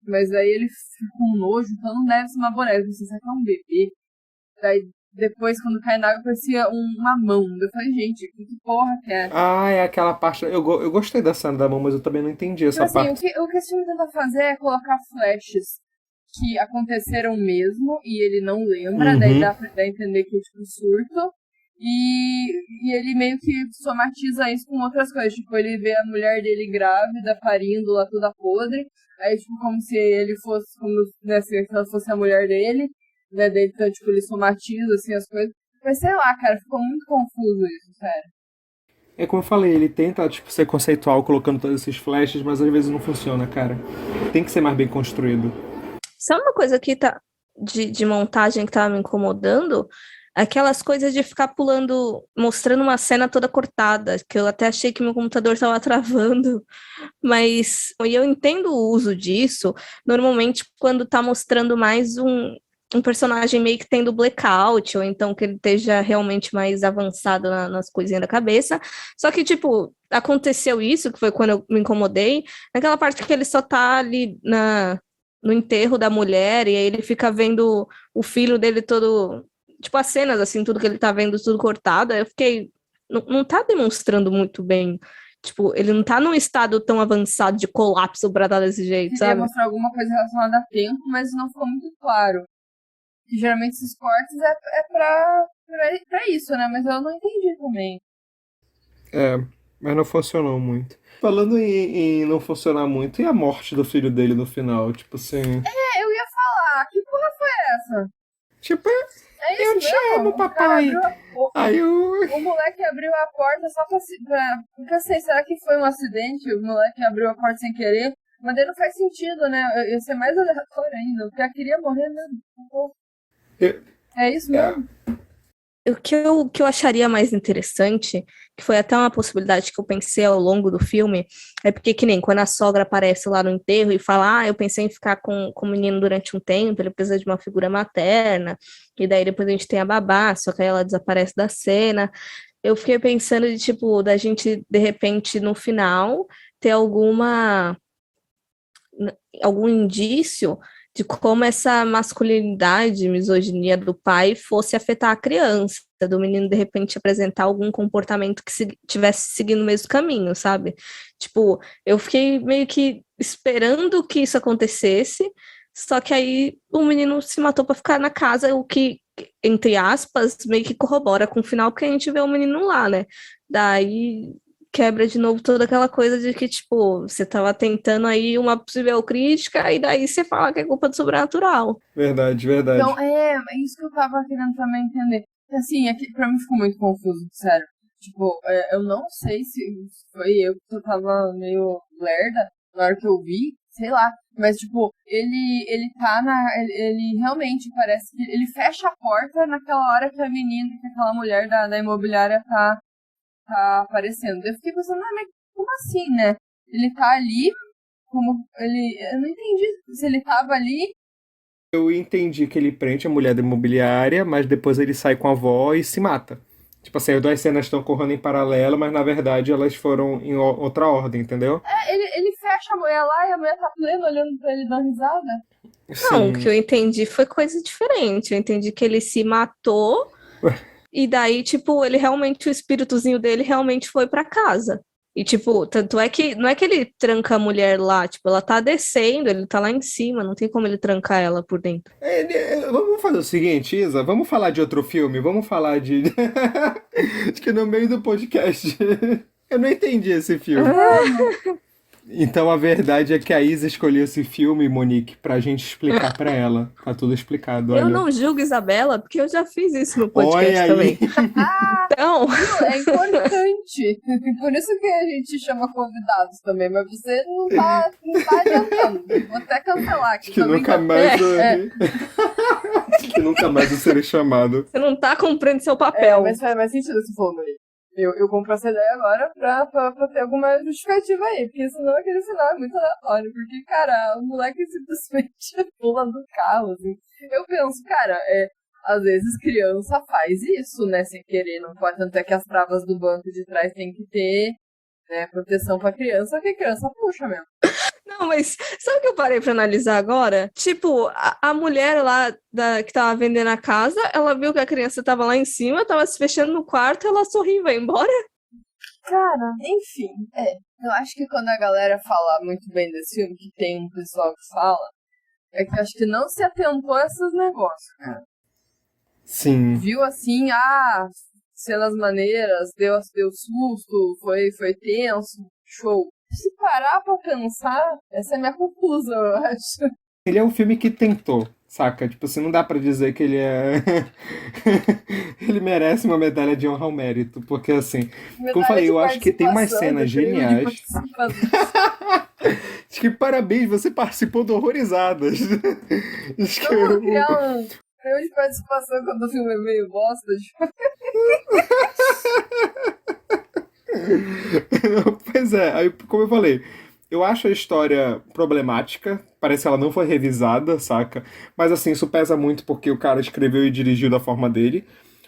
Speaker 1: Mas aí ele fica com nojo, então não deve ser uma boneca. Você sabe que é um bebê. Daí, depois, quando cai na água, parecia uma mão. Eu falei, gente, que porra que é?
Speaker 3: É aquela parte... Eu gostei da cena da mão, mas eu também não entendi essa parte.
Speaker 1: O que esse filme tenta fazer é colocar flashes que aconteceram mesmo e ele não lembra, daí dá a entender que é tipo surto. E ele meio que somatiza isso com outras coisas. Tipo, ele vê a mulher dele grávida, parindo lá toda podre. Aí, tipo, como se ele fosse, se ela fosse a mulher dele, né? Daí, então, tipo, ele somatiza, assim, as coisas. Mas sei lá, cara, ficou muito confuso isso, sério.
Speaker 3: É como eu falei, ele tenta, tipo, ser conceitual colocando todos esses flashes, mas às vezes não funciona, cara. Tem que ser mais bem construído.
Speaker 2: Sabe uma coisa que tá de montagem que tava me incomodando? Aquelas coisas de ficar pulando, mostrando uma cena toda cortada, que eu até achei que meu computador estava travando, mas eu entendo o uso disso, normalmente quando tá mostrando mais um personagem meio que tendo blackout, ou então que ele esteja realmente mais avançado nas coisinhas da cabeça, só que, tipo, aconteceu isso, que foi quando eu me incomodei, naquela parte que ele só tá ali no enterro da mulher, e aí ele fica vendo o filho dele todo... Tipo, as cenas, assim, tudo que ele tá vendo, tudo cortado, eu fiquei... Não tá demonstrando muito bem. Tipo, ele não tá num estado tão avançado de colapso pra estar desse jeito, sabe?
Speaker 1: Queria mostrar alguma coisa relacionada a tempo, mas não ficou muito claro. E geralmente esses cortes é pra isso, né? Mas eu não entendi também.
Speaker 3: Mas não funcionou muito. Falando em não funcionar muito, e a morte do filho dele no final? Tipo assim...
Speaker 1: Eu ia falar, que porra foi essa?
Speaker 3: Tipo,
Speaker 1: É isso
Speaker 3: eu te
Speaker 1: mesmo?
Speaker 3: amo, papai. Aí eu.
Speaker 1: O moleque abriu a porta só porque assim, será que foi um acidente? O moleque abriu a porta sem querer? Mas daí não faz sentido, né? Ia ser mais aleatório ainda. O cara queria morrer mesmo.
Speaker 3: eu-
Speaker 1: É isso mesmo?
Speaker 2: O que eu acharia mais interessante, que foi até uma possibilidade que eu pensei ao longo do filme, é porque que nem quando a sogra aparece lá no enterro e fala, eu pensei em ficar com o menino durante um tempo, ele precisa de uma figura materna, e daí depois a gente tem a babá, só que aí ela desaparece da cena. Eu fiquei pensando de, tipo, da gente, de repente, no final, ter algum indício de como essa masculinidade, misoginia do pai fosse afetar a criança, do menino de repente apresentar algum comportamento que tivesse seguindo o mesmo caminho, sabe? Tipo, eu fiquei meio que esperando que isso acontecesse, só que aí o menino se matou para ficar na casa, o que, entre aspas, meio que corrobora com o final, porque a gente vê o menino lá, né? Daí quebra de novo toda aquela coisa de que, tipo, você tava tentando aí uma possível crítica e daí você fala que é culpa do sobrenatural.
Speaker 3: Verdade,
Speaker 1: Então,
Speaker 3: verdade.
Speaker 1: é isso que eu tava querendo também entender. Assim, é que pra mim ficou muito confuso, sério. Tipo, eu não sei se foi eu que eu tava meio lerda na hora que eu vi, sei lá. Mas, tipo, ele tá ele realmente parece que ele fecha a porta naquela hora que a menina, que aquela mulher da imobiliária tá aparecendo. Eu fiquei pensando, mas como assim, né? Ele tá ali, eu não entendi se ele tava ali.
Speaker 3: Eu entendi que ele prende a mulher da imobiliária, mas depois ele sai com a avó e se mata. Tipo assim, as duas cenas estão correndo em paralelo, mas na verdade elas foram em outra ordem, entendeu?
Speaker 1: Ele fecha a mulher lá e a mulher tá plena olhando pra ele dando risada.
Speaker 2: Não, o que
Speaker 3: Sim.
Speaker 2: eu entendi foi coisa diferente. Eu entendi que ele se matou e daí, tipo, ele realmente, o espíritozinho dele realmente foi pra casa. E, tipo, tanto é que não é que ele tranca a mulher lá, tipo, ela tá descendo, ele tá lá em cima, não tem como ele trancar ela por dentro.
Speaker 3: Vamos fazer o seguinte, Isa, vamos falar de outro filme, vamos falar de. Acho que no meio do podcast. Eu não entendi esse filme. Então a verdade é que a Isa escolheu esse filme, Monique, pra gente explicar pra ela. Tá tudo explicado,
Speaker 2: Eu
Speaker 3: olha.
Speaker 2: não julgo Isabela, porque eu já fiz isso no
Speaker 3: Olha
Speaker 2: podcast
Speaker 3: aí.
Speaker 2: também. Então,
Speaker 1: Viu? É importante. Por isso que a gente chama convidados também, mas você não tá adiantando. Vou até cancelar
Speaker 3: Acho
Speaker 1: aqui
Speaker 3: que
Speaker 1: também.
Speaker 3: nunca mais. Acho que nunca mais eu serei chamado.
Speaker 2: você não tá cumprindo seu papel.
Speaker 1: Mas faz mais sentido se for, Maria. Eu compro essa ideia agora pra ter alguma justificativa aí, porque senão aquele final é muito aleatório, porque, cara, o moleque simplesmente pula do carro, assim. Eu penso, cara, às vezes criança faz isso, né, sem querer, não pode, tanto é que as travas do banco de trás tem que ter, né, proteção pra criança, que a criança puxa mesmo.
Speaker 2: Não, mas sabe o que eu parei pra analisar agora? Tipo, a mulher lá que tava vendendo a casa, ela viu que a criança tava lá em cima, tava se fechando no quarto, ela sorriu e vai embora.
Speaker 1: Cara, enfim, eu acho que quando a galera fala muito bem desse filme, que tem um pessoal que fala, é que eu acho que não se atentou a esses negócios, cara.
Speaker 3: Sim.
Speaker 1: Viu assim, cenas maneiras, deu susto, foi tenso, show. Se parar pra pensar, essa é a minha conclusão, eu acho.
Speaker 3: Ele é um filme que tentou, saca? Tipo, assim, não dá pra dizer que ele é. Ele merece uma medalha de honra ao mérito, porque assim, como eu
Speaker 1: Medalha
Speaker 3: falei,
Speaker 1: de
Speaker 3: eu acho que tem umas
Speaker 1: participação,
Speaker 3: cenas
Speaker 1: de prêmio de
Speaker 3: geniais.
Speaker 1: participação.
Speaker 3: Acho que parabéns, você participou do Horrorizadas. Acho que
Speaker 1: Vamos criar um prêmio de participação quando o filme é meio bosta.
Speaker 3: Pois é, aí, como eu falei, eu acho a história problemática, parece que ela não foi revisada, saca? Mas assim, isso pesa muito porque o cara escreveu e dirigiu da forma dele.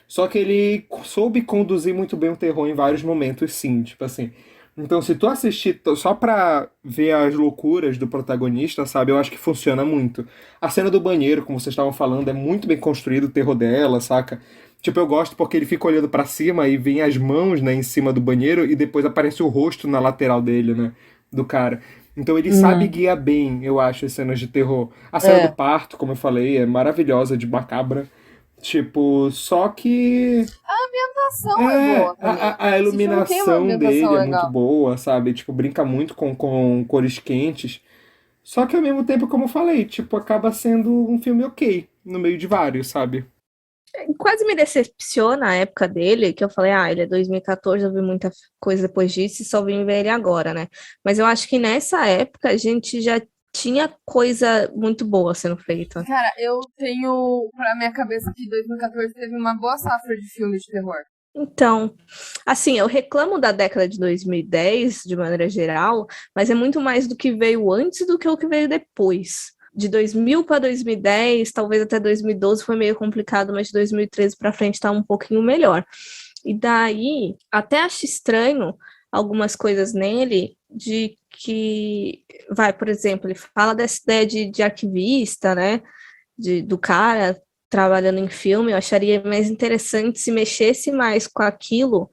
Speaker 3: Só que ele soube conduzir muito bem o terror em vários momentos, sim, tipo assim. Então, se tu assistir só pra ver as loucuras do protagonista, sabe, eu acho que funciona muito. A cena do banheiro, como vocês estavam falando, é muito bem construído o terror dela, saca? Tipo, eu gosto porque ele fica olhando pra cima e vem as mãos, né, em cima do banheiro e depois aparece o rosto na lateral dele, né, do cara. Então ele sabe guiar bem, eu acho, as cenas de terror. A cena do parto, como eu falei, é maravilhosa, de macabra. Tipo, só que
Speaker 1: A ambientação é boa também.
Speaker 3: a
Speaker 1: Esse filme tem uma
Speaker 3: iluminação
Speaker 1: ambientação
Speaker 3: dele é muito
Speaker 1: legal.
Speaker 3: boa, sabe? Tipo, brinca muito com cores quentes. Só que ao mesmo tempo, como eu falei, tipo, acaba sendo um filme ok, no meio de vários, sabe?
Speaker 2: Quase me decepciona a época dele, que eu falei, ele é 2014, eu vi muita coisa depois disso e só vim ver ele agora, né? Mas eu acho que nessa época a gente já tinha coisa muito boa sendo feita.
Speaker 1: Cara, eu tenho pra minha cabeça que 2014 teve uma boa safra de filmes de terror.
Speaker 2: Então, assim, eu reclamo da década de 2010, de maneira geral, mas é muito mais do que veio antes do que o que veio depois. De 2000 para 2010, talvez até 2012 foi meio complicado, mas de 2013 para frente tá um pouquinho melhor. E daí, até acho estranho algumas coisas nele, de que, por exemplo, ele fala dessa ideia de arquivista, né, do cara trabalhando em filme. Eu acharia mais interessante se mexesse mais com aquilo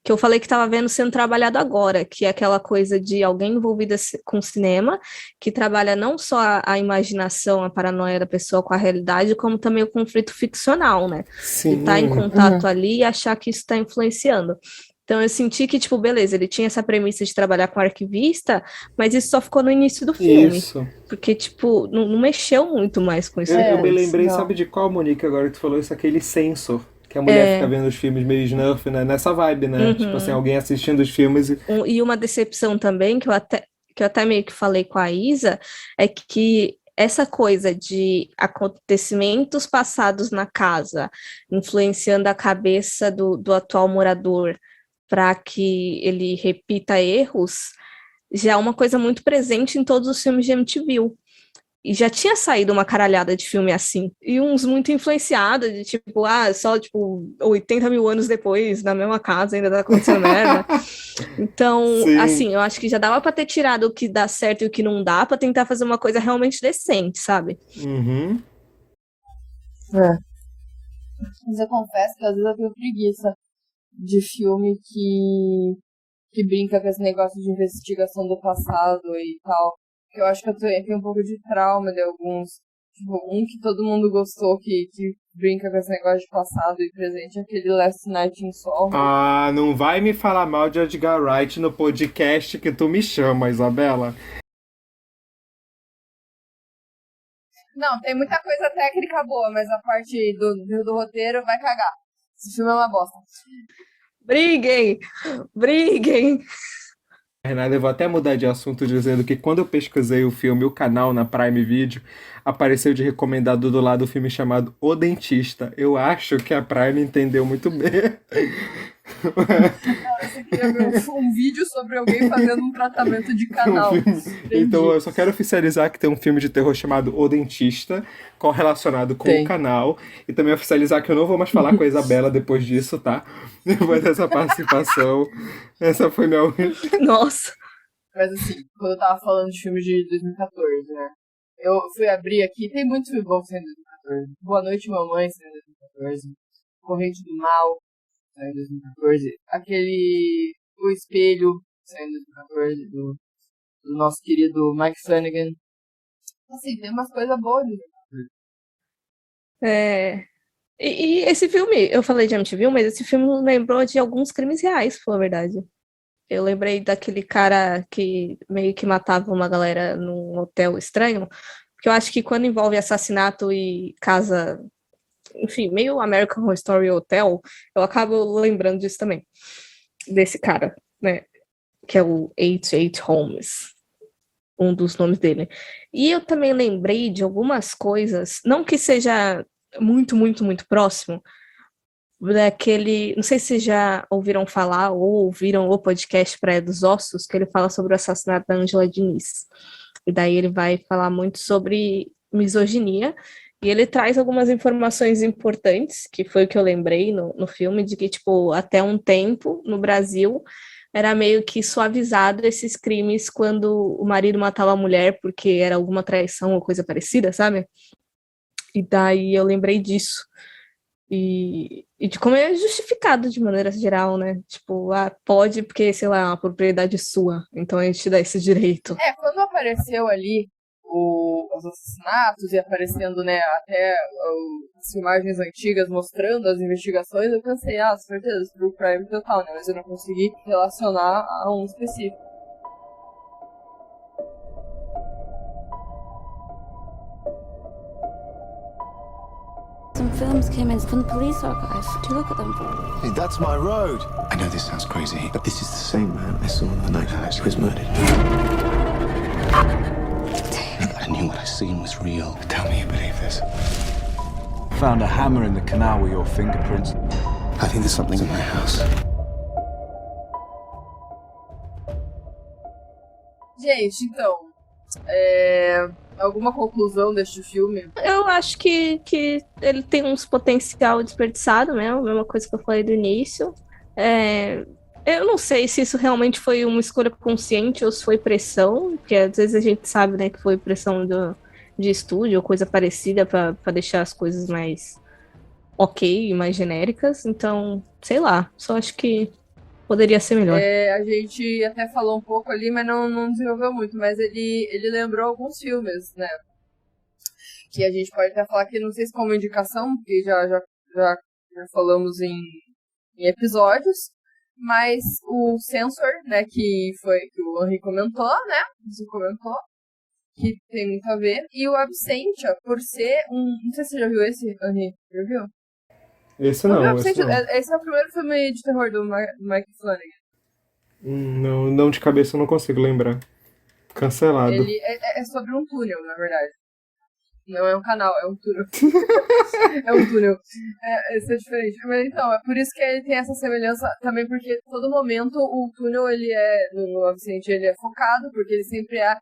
Speaker 2: que eu falei que estava vendo sendo trabalhado agora, que é aquela coisa de alguém envolvida com cinema, que trabalha não só a imaginação, a paranoia da pessoa com a realidade, como também o conflito ficcional, né?
Speaker 3: Sim.
Speaker 2: De estar em contato ali e achar que isso está influenciando. Então eu senti que, tipo, beleza, ele tinha essa premissa de trabalhar com arquivista, mas isso só ficou no início do filme.
Speaker 3: Isso.
Speaker 2: Porque, tipo, não mexeu muito mais com isso.
Speaker 3: Eu me lembrei,
Speaker 1: não.
Speaker 3: sabe de qual, Monique, agora que tu falou isso? Aquele Sensor. Que a mulher fica vendo os filmes meio snuff, né? Nessa vibe, né? Tipo assim, alguém assistindo os filmes e...
Speaker 2: E uma decepção também, que eu até meio que falei com a Isa, é que essa coisa de acontecimentos passados na casa influenciando a cabeça do atual morador para que ele repita erros, já é uma coisa muito presente em todos os filmes de MTV. E já tinha saído uma caralhada de filme assim. E uns muito influenciados, de tipo, só tipo 80 mil anos depois, na mesma casa, ainda tá acontecendo merda. Então,
Speaker 3: Sim.
Speaker 2: assim, eu acho que já dava pra ter tirado o que dá certo e o que não dá, pra tentar fazer uma coisa realmente decente, sabe?
Speaker 3: Uhum.
Speaker 1: Mas eu confesso que às vezes eu tenho preguiça de filme que brinca com esse negócio de investigação do passado e tal. Eu acho que eu tenho um pouco de trauma de alguns. Tipo, um que todo mundo gostou, que brinca com esse negócio de passado e presente, é aquele Last Night in Soho.
Speaker 3: Não vai me falar mal de Edgar Wright no podcast que tu me chama, Isabela.
Speaker 1: Não, tem muita coisa técnica boa, mas a parte do roteiro vai cagar. Esse filme é uma bosta.
Speaker 2: Briguem! Briguem!
Speaker 3: Renata, eu vou até mudar de assunto dizendo que quando eu pesquisei o filme, o canal na Prime Video, apareceu de recomendado do lado o filme chamado O Dentista. Eu acho que a Prime entendeu muito bem.
Speaker 1: Você queria ver um vídeo sobre alguém fazendo um tratamento de canal.
Speaker 3: Então eu só quero oficializar que tem um filme de terror chamado O Dentista, correlacionado com o canal. E também oficializar que eu não vou mais falar com a Isabela depois disso, tá? Depois dessa participação. Essa foi minha...
Speaker 2: Nossa!
Speaker 1: Mas assim, quando eu tava falando de filmes de 2014, né? Eu fui abrir aqui, tem muito filme bom saindo em 2014. Boa Noite, Mamãe saindo em 2014. Corrente do Mal saindo em 2014. Aquele O Espelho saindo em 2014, do nosso querido Mike Flanagan. Assim, tem umas coisas boas de 2014.
Speaker 2: E esse filme, eu falei de MTV, mas esse filme me lembrou de alguns crimes reais, por verdade. Eu lembrei daquele cara que meio que matava uma galera num hotel estranho, porque eu acho que quando envolve assassinato e casa, enfim, meio American Horror Story Hotel, eu acabo lembrando disso também, desse cara, né, que é o H.H. Holmes, um dos nomes dele. E eu também lembrei de algumas coisas, não que seja muito, muito, muito próximo, daquele, não sei se já ouviram falar ou ouviram o podcast Praia dos Ossos, que ele fala sobre o assassinato da Angela Diniz. E daí ele vai falar muito sobre misoginia, e ele traz algumas informações importantes, que foi o que eu lembrei no filme, de que, tipo, até um tempo, no Brasil, era meio que suavizado esses crimes quando o marido matava a mulher porque era alguma traição ou coisa parecida, sabe? E daí eu lembrei disso. E de como é justificado de maneira geral, né? Tipo, pode porque, sei lá, é uma propriedade sua, então a gente dá esse direito.
Speaker 1: Quando apareceu ali os assassinatos e aparecendo, né, até as imagens antigas mostrando as investigações, eu pensei, certeza, True Crime total, né? Mas eu não consegui relacionar a um específico.
Speaker 5: films came in from the police archive. Do you look at them?
Speaker 6: Hey, that's my road. I know this sounds crazy, but this is the same man I saw on the night Alex was murdered. I knew what I seen was real. Tell me you believe this.
Speaker 7: Found a hammer in the canal with your fingerprints.
Speaker 6: I think there's something in my house.
Speaker 1: Gente, então, alguma conclusão deste filme?
Speaker 2: Eu acho que ele tem uns potencial desperdiçado mesmo, a mesma coisa que eu falei do início. Eu não sei se isso realmente foi uma escolha consciente ou se foi pressão, porque às vezes a gente sabe, né, que foi pressão de estúdio ou coisa parecida para deixar as coisas mais ok, mais genéricas. Então, sei lá, só acho que poderia ser melhor.
Speaker 1: A gente até falou um pouco ali, mas não desenvolveu muito. Mas ele lembrou alguns filmes, né? Que a gente pode até falar que, não sei se como indicação, porque já falamos em episódios. Mas o Censor, né, que o Henry comentou, né? Você comentou, que tem muito a ver. E o Absentia, por ser não sei se você já viu esse, Henry. Já viu?
Speaker 3: Esse não.
Speaker 1: Esse é o primeiro filme de terror do Mike Flanagan.
Speaker 3: Não, de cabeça eu não consigo lembrar. Cancelado.
Speaker 1: Ele é sobre um túnel, na verdade. Não é um canal, é um túnel. É um túnel. Esse é diferente. Mas então, é por isso que ele tem essa semelhança também, porque todo momento o túnel, ele no Absent, ele é focado, porque ele sempre é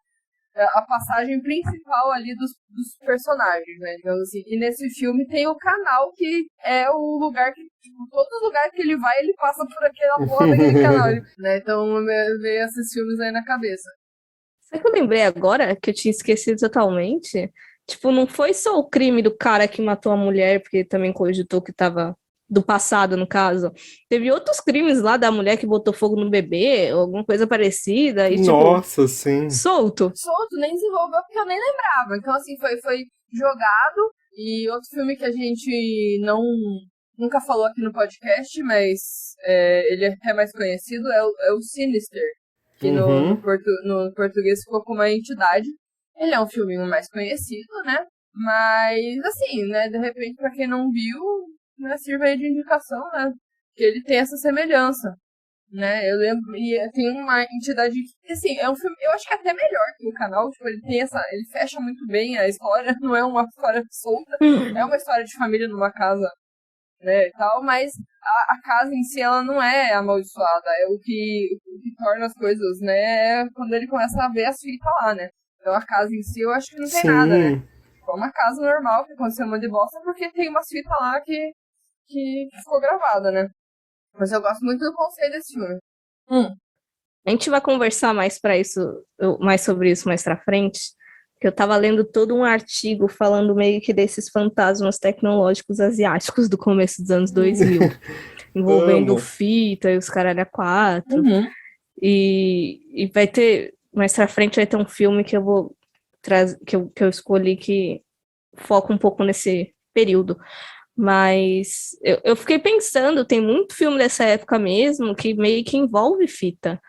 Speaker 1: a passagem principal ali dos personagens, né, digamos assim. E nesse filme tem o canal, que é o lugar que, tipo, todo lugar que ele vai, ele passa por aquela porra daquele canal, né? Então veio esses filmes aí na cabeça.
Speaker 2: Sabe que eu lembrei agora, que eu tinha esquecido totalmente? Tipo, não foi só o crime do cara que matou a mulher, porque também cogitou que tava do passado, no caso. Teve outros crimes lá da mulher que botou fogo no bebê, ou alguma coisa parecida. E,
Speaker 3: Nossa, sim.
Speaker 2: Solto,
Speaker 1: nem desenvolveu, porque eu nem lembrava. Então, assim, foi jogado. E outro filme que a gente nunca falou aqui no podcast, mas ele é até mais conhecido, é o Sinister, que no português ficou como uma entidade. Ele é um filminho mais conhecido, né? Mas, assim, né, de repente, pra quem não viu, né, sirva aí de indicação, né? Que ele tem essa semelhança, né? Eu lembro, e tem uma entidade que, assim, é um filme, eu acho que é até melhor que o canal, tipo, ele fecha muito bem a história, não é uma história solta, é uma história de família numa casa, né, e tal, mas a casa em si, ela não é amaldiçoada, é o que torna as coisas, né, quando ele começa a ver as fitas lá, né? Então a casa em si, eu acho que não tem nada, né? É uma casa normal, que aconteceu um monte de bosta, porque tem umas fitas lá que ficou gravada, né? Mas eu gosto muito do conceito desse filme.
Speaker 2: A gente vai conversar mais sobre isso mais pra frente, porque eu tava lendo todo um artigo falando meio que desses fantasmas tecnológicos asiáticos do começo dos anos 2000, envolvendo fita e os caralho a quatro. E vai ter, mais pra frente vai ter um filme que eu vou trazer, que eu escolhi, que foca um pouco nesse período. Mas eu fiquei pensando, tem muito filme dessa época mesmo que meio que envolve fita.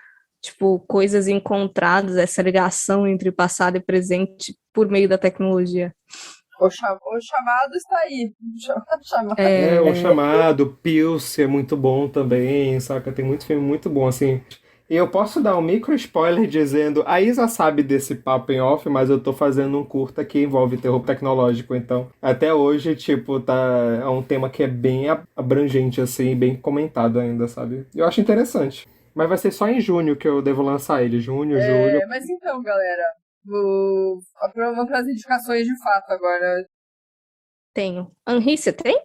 Speaker 2: Tipo, coisas encontradas, essa ligação entre passado e presente por meio da tecnologia.
Speaker 1: O chamado está aí.
Speaker 3: O chamado, Pilce é muito bom também, saca? Tem muito filme muito bom, assim. E eu posso dar um micro spoiler dizendo, a Isa sabe desse papo em off, mas eu tô fazendo um curta que envolve terror tecnológico, então até hoje, tipo, é um tema que é bem abrangente, assim, bem comentado ainda, sabe? Eu acho interessante. Mas vai ser só em junho que eu devo lançar ele, julho.
Speaker 1: Mas então, galera, vamos para as indicações de fato agora.
Speaker 2: Tenho. Henri, você tem?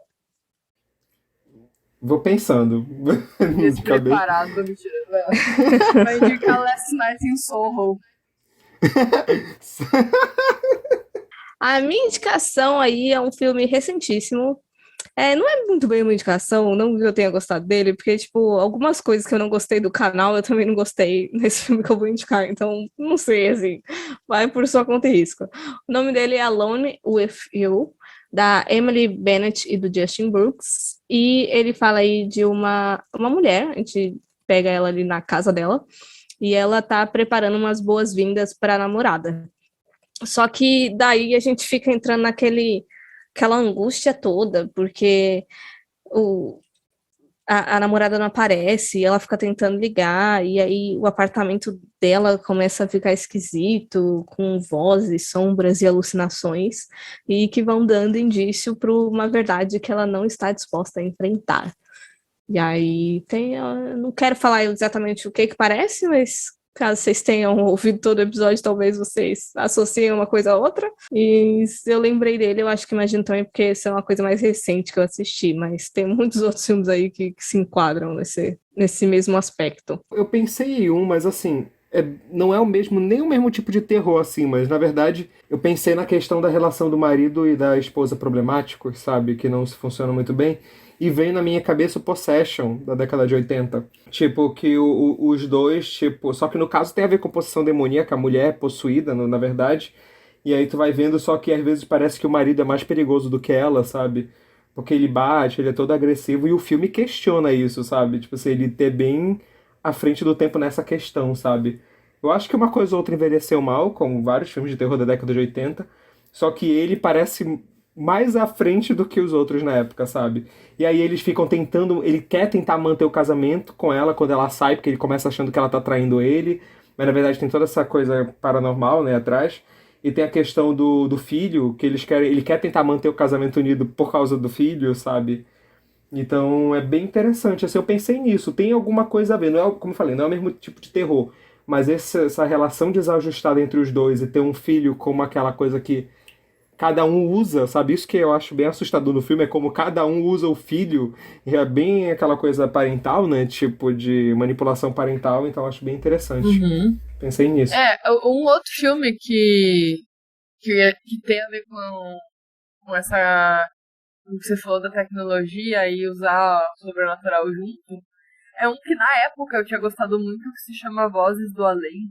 Speaker 3: Vou pensando.
Speaker 1: Despreparado, mentira. Vai indicar Last Night in Soho.
Speaker 2: A minha indicação aí é um filme recentíssimo. Não é muito bem uma indicação, não que eu tenha gostado dele, porque, tipo, algumas coisas que eu não gostei do canal, eu também não gostei nesse filme que eu vou indicar, então, não sei, assim, vai por sua conta e risco. O nome dele é Alone with You, da Emily Bennett e do Justin Brooks, e ele fala aí de uma mulher, a gente pega ela ali na casa dela, e ela tá preparando umas boas-vindas para a namorada. Só que daí a gente fica entrando aquela angústia toda, porque a namorada não aparece, ela fica tentando ligar, e aí o apartamento dela começa a ficar esquisito, com vozes, sombras e alucinações, e que vão dando indício para uma verdade que ela não está disposta a enfrentar. E aí eu não quero falar exatamente o que parece, mas caso vocês tenham ouvido todo o episódio, talvez vocês associem uma coisa a outra. E se eu lembrei dele, eu acho que imagino também, porque essa é uma coisa mais recente que eu assisti, mas tem muitos outros filmes aí que se enquadram nesse mesmo aspecto.
Speaker 3: Eu pensei em um, mas assim, não é nem o mesmo tipo de terror, assim, mas na verdade eu pensei na questão da relação do marido e da esposa problemáticos, sabe? Que não se funcionam muito bem. E veio na minha cabeça o Possession, da década de 80. Tipo, que os dois, tipo... Só que no caso tem a ver com possessão demoníaca, a mulher é possuída, na verdade. E aí tu vai vendo, só que às vezes parece que o marido é mais perigoso do que ela, sabe? Porque ele bate, ele é todo agressivo, e o filme questiona isso, sabe? Tipo assim, ele ter bem à frente do tempo nessa questão, sabe? Eu acho que uma coisa ou outra envelheceu mal, como vários filmes de terror da década de 80, só que ele parece mais à frente do que os outros na época, sabe? E aí eles ficam tentando, ele quer tentar manter o casamento com ela quando ela sai, porque ele começa achando que ela tá traindo ele, mas na verdade tem toda essa coisa paranormal, né, atrás. E tem a questão do filho, que ele quer tentar manter o casamento unido por causa do filho, sabe? Então é bem interessante. Assim, eu pensei nisso, tem alguma coisa a ver. Não é, como eu falei, não é o mesmo tipo de terror. Mas essa relação desajustada entre os dois e ter um filho como aquela coisa que cada um usa, sabe? Isso que eu acho bem assustador no filme, é como cada um usa o filho, e é bem aquela coisa parental, né? Tipo de manipulação parental, então eu acho bem interessante. Pensei nisso.
Speaker 1: Um outro filme que tem a ver com essa... o que você falou da tecnologia e usar o sobrenatural junto, é um que na época eu tinha gostado muito, que se chama Vozes do Além.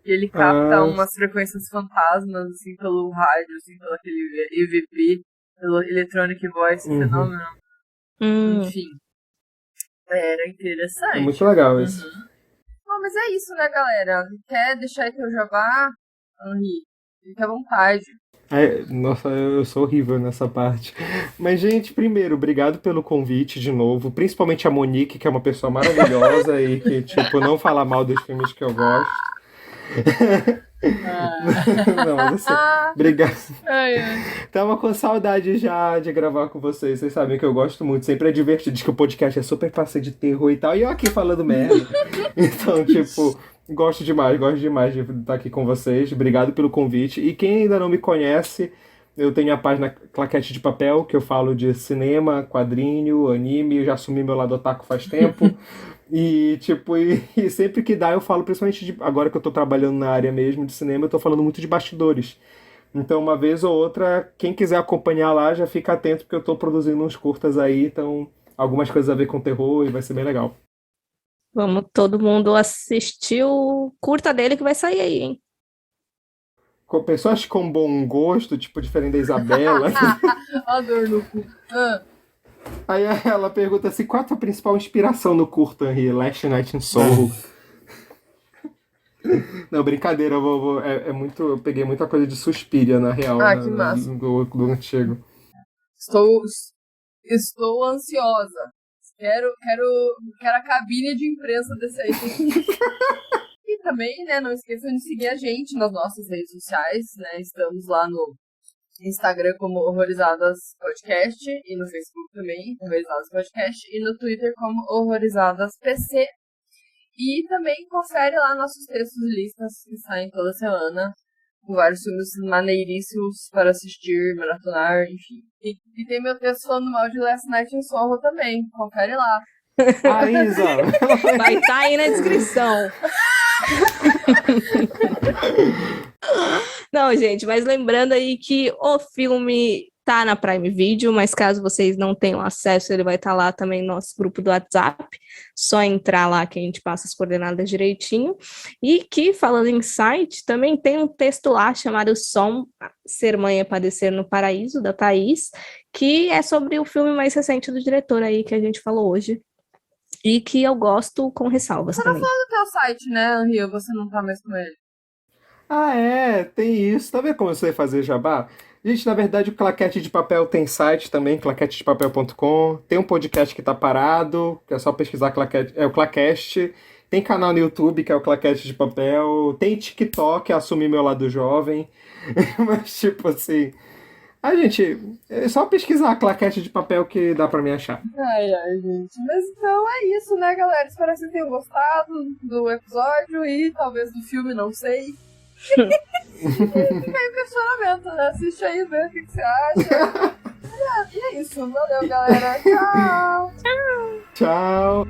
Speaker 1: E ele capta umas frequências fantasmas, assim, pelo rádio, assim, pelo aquele EVP, pelo Electronic Voice Phenomenon. Enfim, era interessante.
Speaker 3: É muito legal isso.
Speaker 1: Bom, mas é isso, né, galera? Quer deixar aí teu jabá, Henri? Fique à vontade.
Speaker 3: Nossa, eu sou horrível nessa parte. Mas, gente, primeiro, obrigado pelo convite de novo. Principalmente a Monique, que é uma pessoa maravilhosa e que, tipo, não fala mal dos filmes que eu gosto. Não, mas assim, obrigado. Tava com saudade já de gravar com vocês. Vocês sabem que eu gosto muito. Sempre é divertido. Diz que o podcast é super passeio de terror e tal. E eu aqui falando merda. Então, tipo, gosto demais de estar aqui com vocês. Obrigado pelo convite. E quem ainda não me conhece, eu tenho a página Claquete de Papel, que eu falo de cinema, quadrinho, anime. Eu já assumi meu lado otaku faz tempo. E, tipo, e sempre que dá eu falo, principalmente agora que eu tô trabalhando na área mesmo de cinema, eu tô falando muito de bastidores. Então, uma vez ou outra, quem quiser acompanhar lá, já fica atento, porque eu tô produzindo uns curtas aí, então algumas coisas a ver com terror e vai ser bem legal.
Speaker 2: Vamos todo mundo assistir o curta dele que vai sair aí, hein?
Speaker 3: Com pessoas com bom gosto, tipo, diferente da Isabela.
Speaker 1: Ó, dor no cu.
Speaker 3: Aí ela pergunta assim, qual a tua principal inspiração no curta, Henri? Last Night in Soho. Não, brincadeira, eu peguei muita coisa de Suspiria, na real.
Speaker 1: Que massa.
Speaker 3: Do antigo.
Speaker 1: Estou ansiosa. Quero a cabine de imprensa desse aí. E também, né, não esqueçam de seguir a gente nas nossas redes sociais, né? Estamos lá no Instagram como Horrorizadas Podcast e no Facebook também, Horrorizadas Podcast, e no Twitter como Horrorizadas PC. E também confere lá nossos textos e listas que saem toda semana, com vários filmes maneiríssimos para assistir, maratonar, enfim. E tem meu texto falando mal de Last Night in Soho também, confere lá.
Speaker 3: Isa!
Speaker 2: Vai estar aí na descrição. Não, gente, mas lembrando aí que o filme tá na Prime Video, mas caso vocês não tenham acesso, ele vai estar lá também no nosso grupo do WhatsApp. Só entrar lá que a gente passa as coordenadas direitinho. E que, falando em site, também tem um texto lá chamado Som, Ser Mãe é Padecer no Paraíso, da Thaís, que é sobre o filme mais recente do diretor aí que a gente falou hoje. E que eu gosto com ressalvas também.
Speaker 1: Você tá falando do teu site, né, Rio? Você não tá mais com ele.
Speaker 3: Tem isso. Tá vendo como eu sei fazer jabá? Gente, na verdade, o Claquete de Papel tem site também, claquetedepapel.com. Tem um podcast que tá parado, que é só pesquisar Claquete, é o Clacast. Tem canal no YouTube, que é o Claquete de Papel. Tem TikTok, Assumir Meu Lado Jovem. Mas, tipo assim... gente, é só pesquisar Claquete de Papel que dá pra me achar.
Speaker 1: Ai, gente. Mas então é isso, né, galera? Espero que vocês tenham gostado do episódio e talvez do filme, não sei. E fica aí o questionamento, né? Assiste aí, vê o que você acha. E é isso. Valeu, galera. Tchau.
Speaker 3: Tchau.